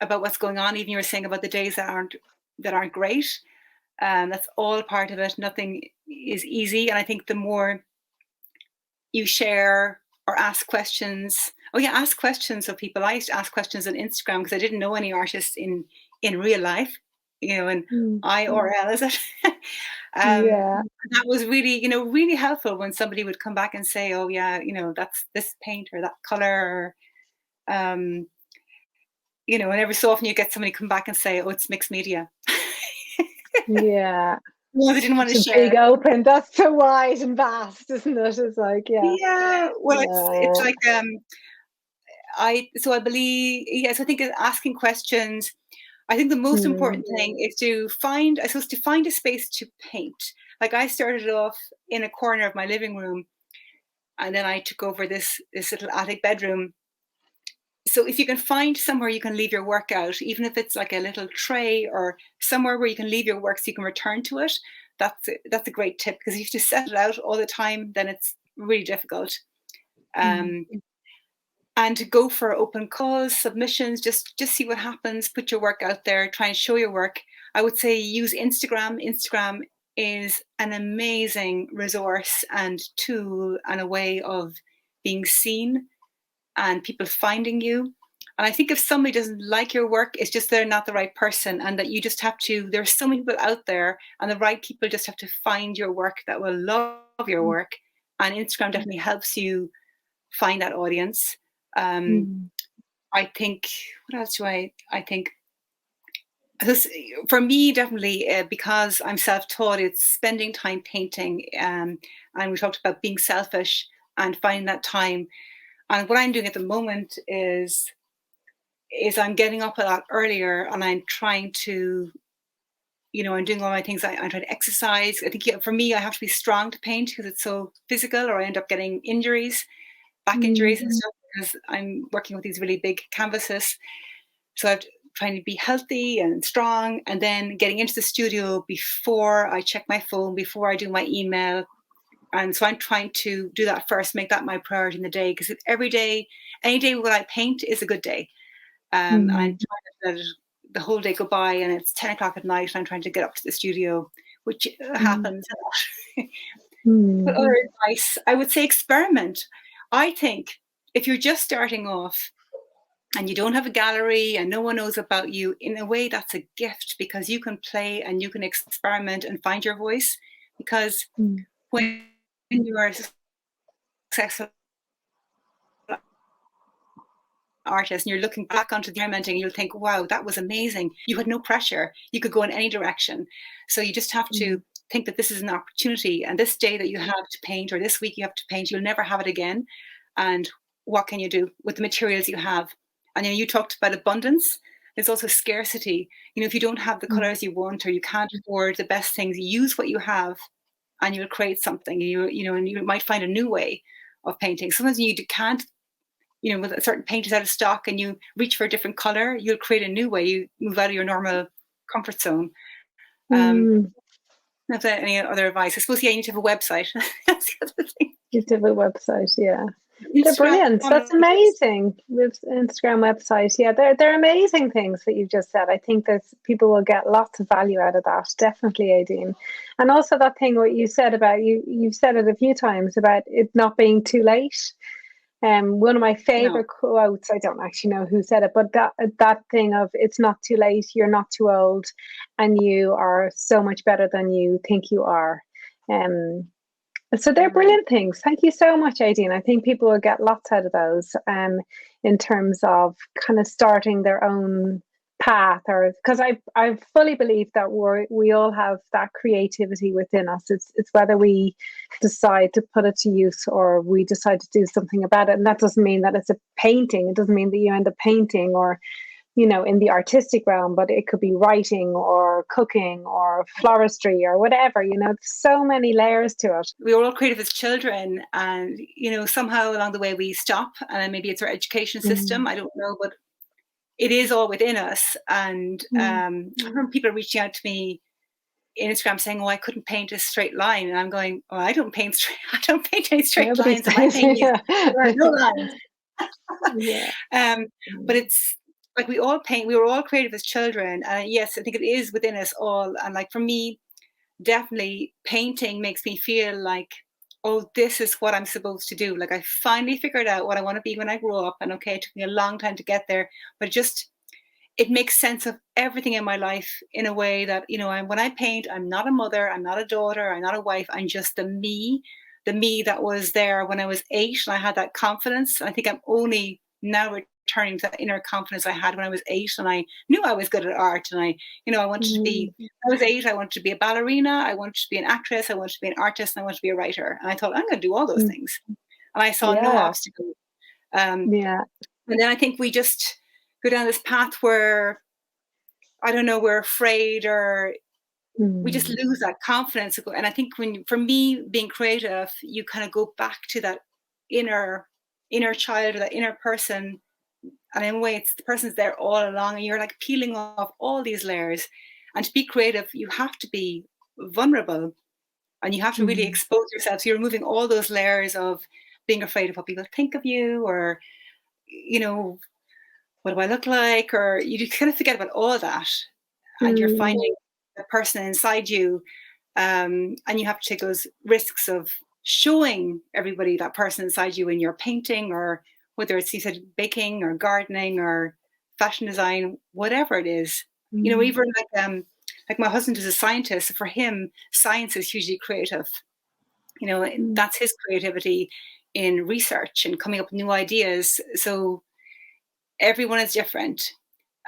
about what's going on. Even you were saying about the days that aren't great. That's all part of it. Nothing is easy. And I think the more you share or ask questions, ask questions of people. I used to ask questions on Instagram because I didn't know any artists in real life, and IRL, is it? That was really, really helpful when somebody would come back and say, oh yeah, that's this paint or that color, or, and every so often you get somebody come back and say, oh, it's mixed media. Yeah. Well, they didn't want to it's share. Big open. That's so wide and vast, isn't it? It's like, yeah. Well, it's like, I believe, yes, I think asking questions. I think the most important thing is to find a space to paint. Like I started off in a corner of my living room, and then I took over this little attic bedroom. So if you can find somewhere you can leave your work out, even if it's like a little tray or somewhere where you can leave your work so you can return to it, that's a great tip, because if you have to set it out all the time, then it's really difficult. And to go for open calls, submissions, just see what happens, put your work out there, try and show your work. I would say use Instagram. Instagram is an amazing resource and tool and a way of being seen and people finding you. And I think if somebody doesn't like your work, it's just they're not the right person, and that you just have to, there's so many people out there, and the right people just have to find your work that will love your work. And Instagram definitely helps you find that audience. I think, what else do I think? For me, definitely, because I'm self-taught, it's spending time painting. And we talked about being selfish and finding that time. And what I'm doing at the moment is I'm getting up a lot earlier, and I'm trying to, I'm doing all my things. I'm trying to exercise. I think for me, I have to be strong to paint because it's so physical, or I end up getting injuries, back injuries and stuff, because I'm working with these really big canvases. So I'm trying to be healthy and strong, and then getting into the studio before I check my phone, before I do my email. And so I'm trying to do that first, make that my priority in the day, because every day, any day when I paint is a good day. I'm trying to let the whole day go by, and it's 10 o'clock at night, and I'm trying to get up to the studio, which happens a lot. But other advice, I would say experiment. I think if you're just starting off and you don't have a gallery and no one knows about you, in a way that's a gift, because you can play and you can experiment and find your voice. Because when you are successful artist and you're looking back onto the experimenting, you'll think, wow, that was amazing. You had no pressure. You could go in any direction. So you just have to think that this is an opportunity, and this day that you have to paint, or this week you have to paint, you'll never have it again. And what can you do with the materials you have? And you talked about abundance. There's also scarcity. If you don't have the colors you want, or you can't afford the best things, use what you have and you'll create something. And you might find a new way of painting. Sometimes you can't, with a certain paint is out of stock and you reach for a different color, you'll create a new way. You move out of your normal comfort zone. Not that any other advice. I suppose, you need to have a website. That's the other thing. You have a website, yeah. They're brilliant. That's amazing. With Instagram website, yeah, they're amazing things that you've just said. I think that people will get lots of value out of that. Definitely, Éadaoin. And also that thing what you said about you've said it a few times about it not being too late. One of my favorite quotes, I don't actually know who said it, but that thing of it's not too late, you're not too old, and you are so much better than you think you are. So they're brilliant things. Thank you so much, Éadaoin. I think people will get lots out of those in terms of kind of starting their own path, or because I fully believe that we all have that creativity within us. It's whether we decide to put it to use or we decide to do something about it. And that doesn't mean that it's a painting. It doesn't mean that you end up painting or in the artistic realm, but it could be writing or cooking or floristry or whatever, so many layers to it. We were all creative as children, and, somehow along the way we stop, and maybe it's our education system, I don't know, but it is all within us. And I remember people reaching out to me in Instagram saying, I couldn't paint a straight line. And I'm going, I don't paint any straight lines. And my thing is, there are no lines. But it's, like we all paint, we were all creative as children. And yes, I think it is within us all. And like for me, definitely painting makes me feel like, this is what I'm supposed to do. Like I finally figured out what I want to be when I grow up. And it took me a long time to get there, but it makes sense of everything in my life in a way that, when I paint, I'm not a mother, I'm not a daughter, I'm not a wife. I'm just the me that was there when I was 8 and I had that confidence. I think I'm only now returning to that inner confidence I had when I was 8, and I knew I was good at art. And I wanted to be, I was 8, I wanted to be a ballerina, I wanted to be an actress, I wanted to be an artist, and I wanted to be a writer. And I thought, I'm going to do all those things. And I saw no obstacle. And then I think we just go down this path where, I don't know, we're afraid, or we just lose that confidence. And I think for me, being creative, you kind of go back to that inner child, or that inner person. And in a way, it's the person's there all along, and you're like peeling off all these layers. And to be creative, you have to be vulnerable, and you have to really expose yourself. So you're removing all those layers of being afraid of what people think of you, or, what do I look like? Or you kind of forget about all that. And you're finding the person inside you and you have to take those risks of showing everybody that person inside you in your painting, or whether it's, you said, baking or gardening or fashion design, whatever it is. Even like my husband is a scientist. For him, science is hugely creative. That's his creativity in research and coming up with new ideas. So everyone is different.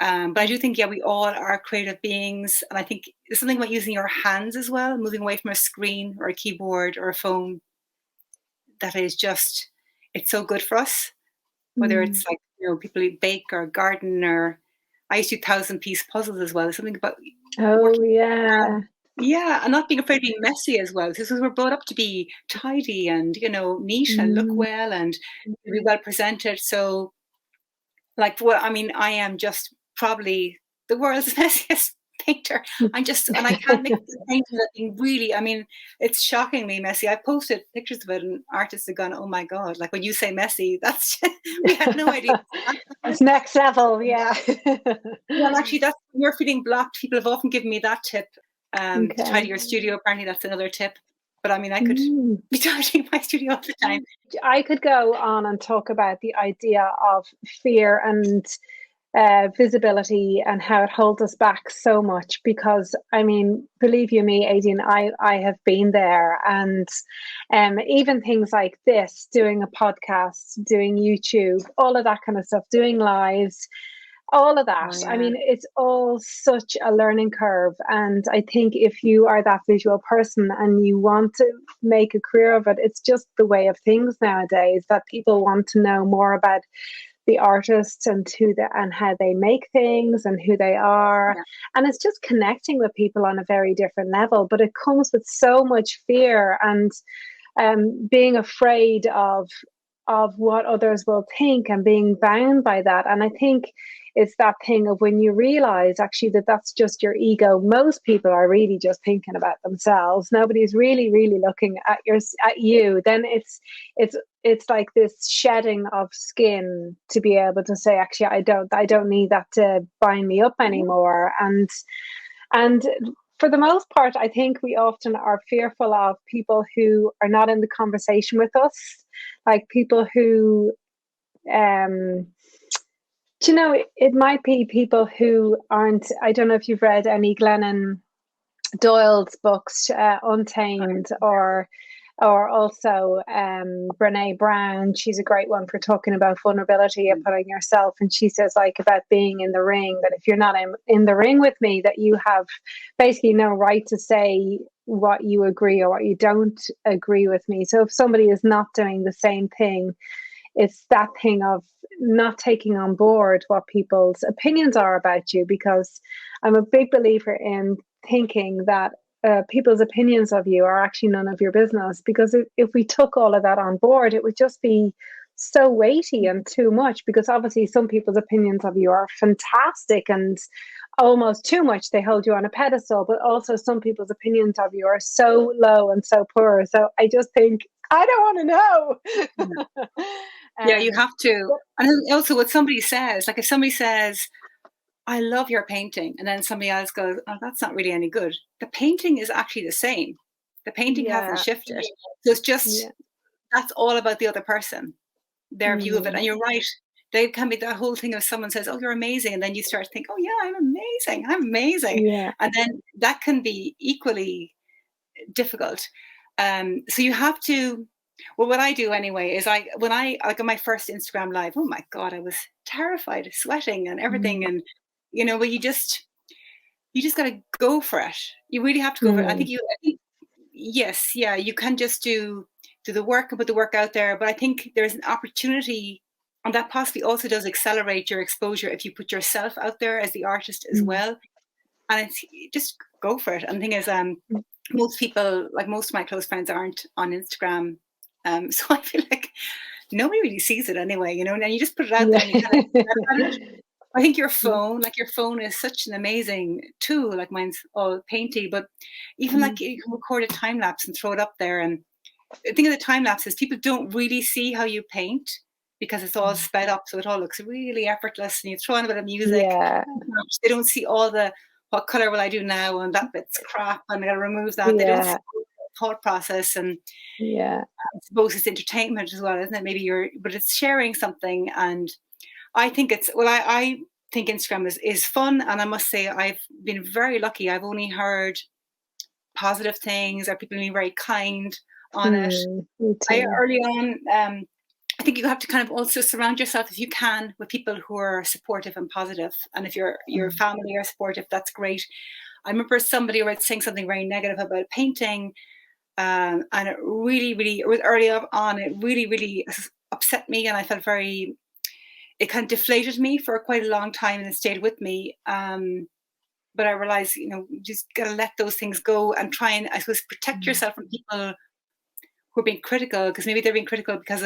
But I do think, yeah, we all are creative beings. And I think there's something about using your hands as well, moving away from a screen or a keyboard or a phone, that is just, it's so good for us. Whether it's like, people who bake or garden, or I used to do 1,000-piece puzzles as well. There's something about and not being afraid of being messy as well, because we're brought up to be tidy and neat and look well and be well presented. So, like, I am just probably the world's messiest painter. And I can't make the painting looking really, it's shockingly messy. I posted pictures of it and artists have gone, oh my God, like when you say messy, that's, we had no idea. It's next level, yeah. Well, actually, that's, you're feeling blocked. People have often given me that tip, to tidy your studio. Apparently that's another tip. But I could be tidying my studio all the time. I could go on and talk about the idea of fear and visibility and how it holds us back so much, because believe you me, Éadaoin, I have been there, and even things like this, doing a podcast, doing YouTube, all of that kind of stuff, doing lives, all of that. It's all such a learning curve. And I think if you are that visual person and you want to make a career of it, it's just the way of things nowadays, that people want to know more about the artists and how they make things and who they are. And it's just connecting with people on a very different level, but it comes with so much fear and being afraid of what others will think and being bound by that. And I think it's that thing of when you realize actually that that's just your ego. Most people are really just thinking about themselves. Nobody's really looking at you. Then it's like this shedding of skin to be able to say, actually, I don't need that to bind me up anymore. And for the most part, I think we often are fearful of people who are not in the conversation with us, like people who, it might be people who aren't. I don't know if you've read any Glennon Doyle's books, Untamed, or also Brene Brown. She's a great one for talking about vulnerability and putting yourself. And she says, like, about being in the ring, that if you're not in the ring with me, that you have basically no right to say what you agree or what you don't agree with me. So if somebody is not doing the same thing, it's that thing of not taking on board what people's opinions are about you, because I'm a big believer in thinking that people's opinions of you are actually none of your business, because if we took all of that on board, it would just be so weighty and too much, because obviously some people's opinions of you are fantastic and almost too much. They hold you on a pedestal, but also some people's opinions of you are so low and so poor. So I just think, I don't want to know. Yeah, you have to. And also what somebody says, like if somebody says, I love your painting, and then somebody else goes, oh, that's not really any good. The painting is actually the same. The painting hasn't shifted. So it's just, that's all about the other person, their view of it. And you're right. They can be that whole thing of someone says, oh, you're amazing. And then you start to think, oh yeah, I'm amazing. Yeah. And then that can be equally difficult. So you have to, well, what I do anyway is when I on my first Instagram live, oh my God, I was terrified, sweating and everything. And, but you just got to go for it. You really have to go for it. I think yes, yeah, you can just do the work and put the work out there. But I think there's an opportunity, and that possibly also does accelerate your exposure if you put yourself out there as the artist as well. And it's just go for it. And the thing is, most people, like most of my close friends, aren't on Instagram. So I feel like nobody really sees it anyway, and you just put it out there and you kind of, I think your phone is such an amazing tool. Like mine's all painty, but even like you can record a time lapse and throw it up there. And the thing of the time lapse is people don't really see how you paint because it's all sped up. So it all looks really effortless, and you throw on a bit of music. They don't see all the what color will I do now? And that bit's crap, and I got to remove that. They don't thought process, and I suppose it's entertainment as well, isn't it? Maybe but it's sharing something, and I think I think Instagram is fun, and I must say I've been very lucky. I've only heard positive things, or people being very kind on it. Early on, I think you have to kind of also surround yourself, if you can, with people who are supportive and positive. And if your family are supportive, that's great. I remember somebody was saying something very negative about painting, and it really, it was early on, it really upset me, and I felt it kind of deflated me for quite a long time, and it stayed with me. But I realized, you just got to let those things go and try and, I suppose, protect yourself from people who are being critical, because maybe they're being critical because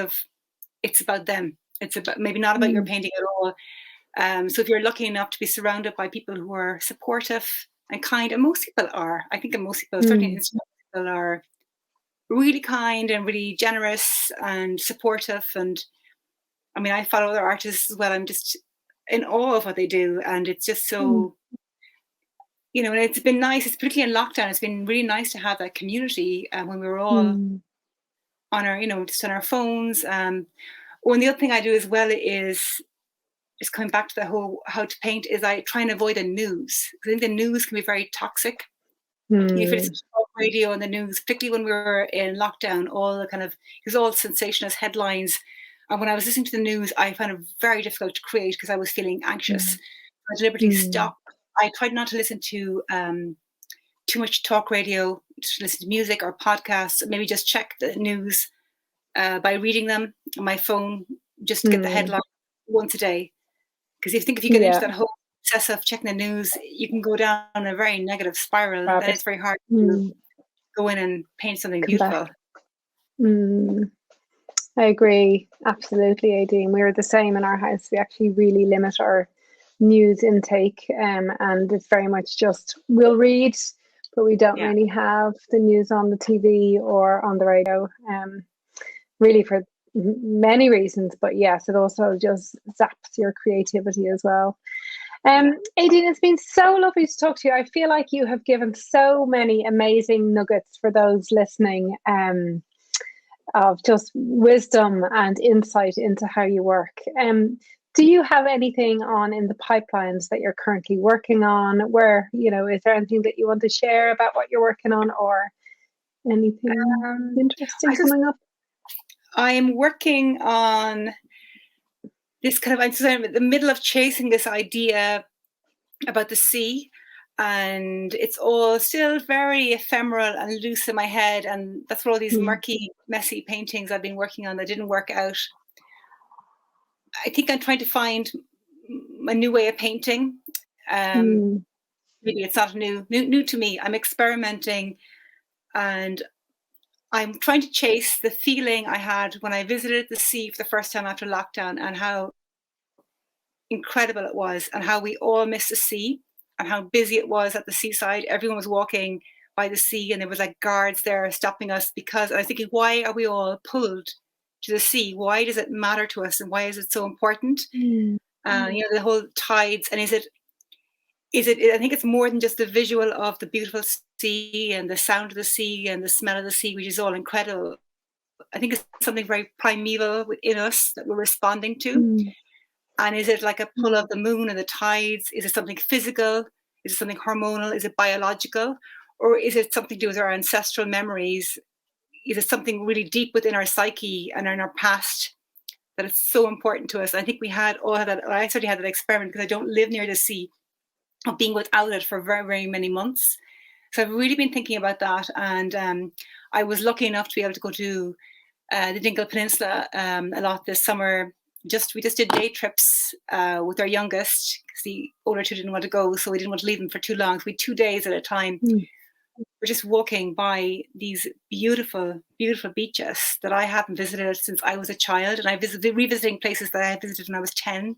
it's about them. It's about, maybe not about your painting at all. So if you're lucky enough to be surrounded by people who are supportive and kind, and most people are, I think most people, certainly people are really kind and really generous and supportive. And I mean, I follow other artists as well. I'm just in awe of what they do. And it's just so, and it's been nice, it's particularly in lockdown, it's been really nice to have that community when we were all on our, just on our phones. And the other thing I do as well is just coming back to the whole how to paint, is I try and avoid the news. I think the news can be very toxic. If it's radio and the news, particularly when we were in lockdown, all the it was all sensationalist headlines. And when I was listening to the news, I found it very difficult to create because I was feeling anxious. I deliberately stopped. I tried not to listen to too much talk radio, to listen to music or podcasts. Maybe just check the news by reading them on my phone, just to get the headline once a day. Because if you get into that whole obsessive checking the news, you can go down a very negative spiral. Then it's very hard to go in and paint something beautiful. I agree. Absolutely, Éadaoin. We're the same in our house. We actually really limit our news intake, and it's very much just, we'll read, but we don't really have the news on the TV or on the radio, really for many reasons. But yes, it also just zaps your creativity as well. Éadaoin, it's been so lovely to talk to you. I feel like you have given so many amazing nuggets for those listening, of just wisdom and insight into how you work. Do you have anything in the pipelines that you're currently working on? Where, is there anything that you want to share about what you're working on, or anything interesting coming up? I'm working on this I'm in the middle of chasing this idea about the sea, and it's all still very ephemeral and loose in my head, and that's what all these murky, messy paintings I've been working on that didn't work out. I think I'm trying to find a new way of painting. Maybe it's not new to me. I'm experimenting, and I'm trying to chase the feeling I had when I visited the sea for the first time after lockdown, and how incredible it was, and how we all missed the sea, and how busy it was at the seaside. Everyone was walking by the sea, and there was guards there stopping us, because I was thinking, why are we all pulled to the sea? Why does it matter to us, and why is it so important? The whole tides, and is it? I think it's more than just the visual of the beautiful sea and the sound of the sea and the smell of the sea, which is all incredible. I think it's something very primeval within us that we're responding to. And is it like a pull of the moon and the tides? Is it something physical? Is it something hormonal? Is it biological? Or is it something to do with our ancestral memories? Is it something really deep within our psyche and in our past that it's so important to us? I think we had all of that. I certainly had that experiment, because I don't live near the sea, of being without it for very, very many months. So I've really been thinking about that. And I was lucky enough to be able to go to the Dingle Peninsula a lot this summer. We just did day trips with our youngest, because the older two didn't want to go, so we didn't want to leave them for too long. So we 2 days at a time. We're just walking by these beautiful, beautiful beaches that I haven't visited since I was a child, and revisiting places that I had visited when I was 10.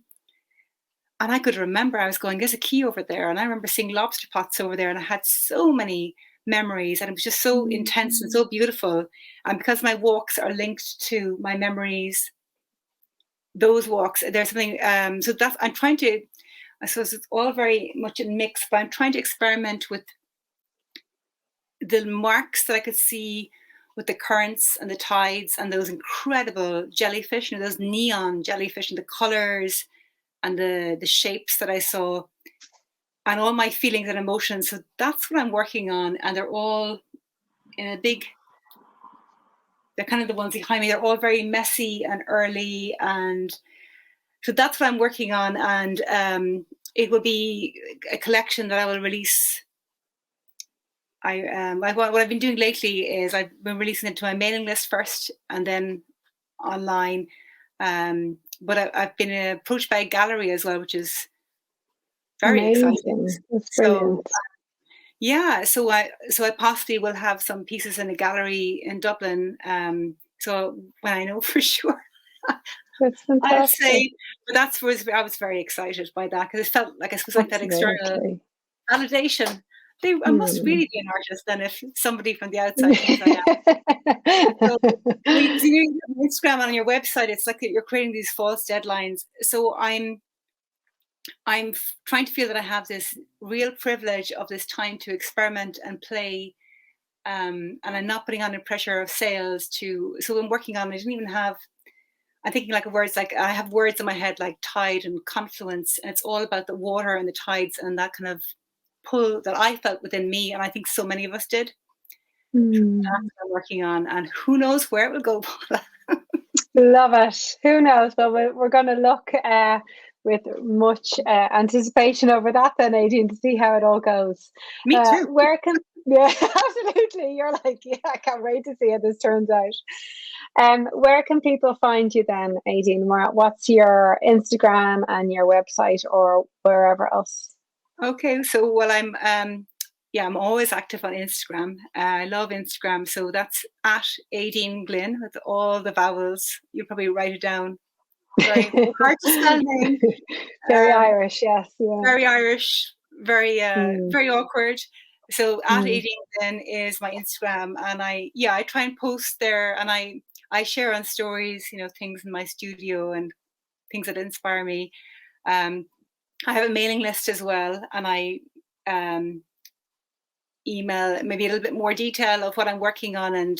And I could remember, I was going, there's a quay over there, and I remember seeing lobster pots over there, and I had so many memories, and it was just so intense and so beautiful. And because my walks are linked to my memories, those walks, there's something, so that's, I'm trying to, I suppose it's all very much a mix, but I'm trying to experiment with the marks that I could see with the currents and the tides and those incredible jellyfish, those neon jellyfish, and the colors and the shapes that I saw, and all my feelings and emotions. So that's what I'm working on, and they're all in a big, they're kind of the ones behind me, they're all very messy and early, and so that's what I'm working on. And it will be a collection that I will release. What I've been doing lately is I've been releasing it to my mailing list first and then online. But I've been approached by a gallery as well, which is very exciting. That's brilliant. So I possibly will have some pieces in a gallery in Dublin. So when I know for sure, that's fantastic. I'll say. But I was very excited by that, because it felt like, I suppose, like that external validation. I must really be an artist then, if somebody from the outside thinks I am. So, Instagram, on your website, it's like you're creating these false deadlines. So I'm trying to feel that I have this real privilege of this time to experiment and play, and I'm not putting on the pressure of sales so I'm working on, I'm thinking like words, like I have words in my head like tide and confluence, and it's all about the water and the tides and that kind of pull that I felt within me, and I think so many of us did. That's what I'm working on, and who knows where it will go, Paula. Love it. Who knows? Well, we're going to look with much anticipation over that then, Éadaoin, to see how it all goes. Me too. Yeah, absolutely. You're like, yeah, I can't wait to see how this turns out. Where can people find you then, Éadaoin? What's your Instagram and your website, or wherever else? Okay, so well, I'm always active on Instagram. I love Instagram, so that's at Éadaoin Glynn with all the vowels. You'll probably write it down. Very hard to spell name. Very Irish, yes. Yeah. Very Irish, very awkward. So at Éadaoin Glynn is my Instagram, and I try and post there, and I share on stories, things in my studio and things that inspire me. I have a mailing list as well, and I email maybe a little bit more detail of what I'm working on and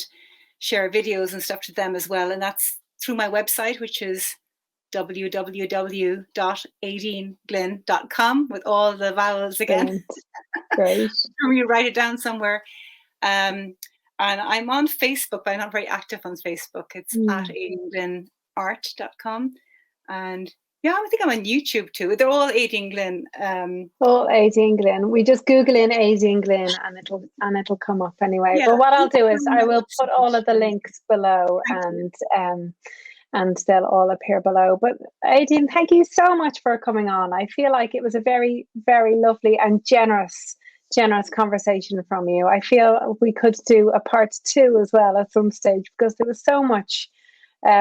share videos and stuff to them as well. And that's through my website, which is www.eadaoinglynn.com with all the vowels again. Great. You write it down somewhere. And I'm on Facebook, but I'm not very active on Facebook. It's at eadaoinglynart.com. And I think I'm on YouTube too. They're all Éadaoin Glynn. All Éadaoin Glynn. We just Google in Éadaoin Glynn and it'll come up anyway. Yeah, but what I'll do is I will put all of the links below, and they'll all appear below. But Éadaoin, thank you so much for coming on. I feel like it was a very, very lovely and generous conversation from you. I feel we could do a part 2 as well at some stage, because there was so much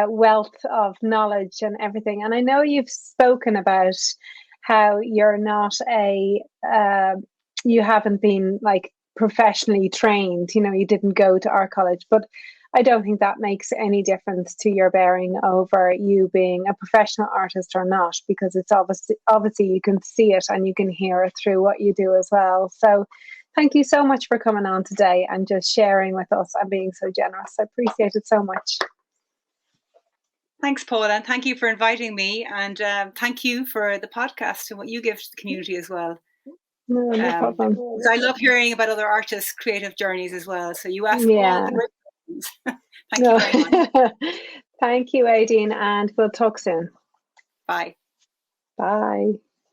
wealth of knowledge and everything. And I know you've spoken about how you're not you haven't been like professionally trained, you didn't go to art college, but I don't think that makes any difference to your bearing over you being a professional artist or not, because it's obviously you can see it and you can hear it through what you do as well. So thank you so much for coming on today and just sharing with us and being so generous. I appreciate it so much. Thanks, Paula, and thank you for inviting me, and thank you for the podcast and what you give to the community as well. No problem. I love hearing about other artists' creative journeys as well. So you ask all the great questions. Thank you very much. Thank you, Éadaoin, and we'll talk soon. Bye. Bye.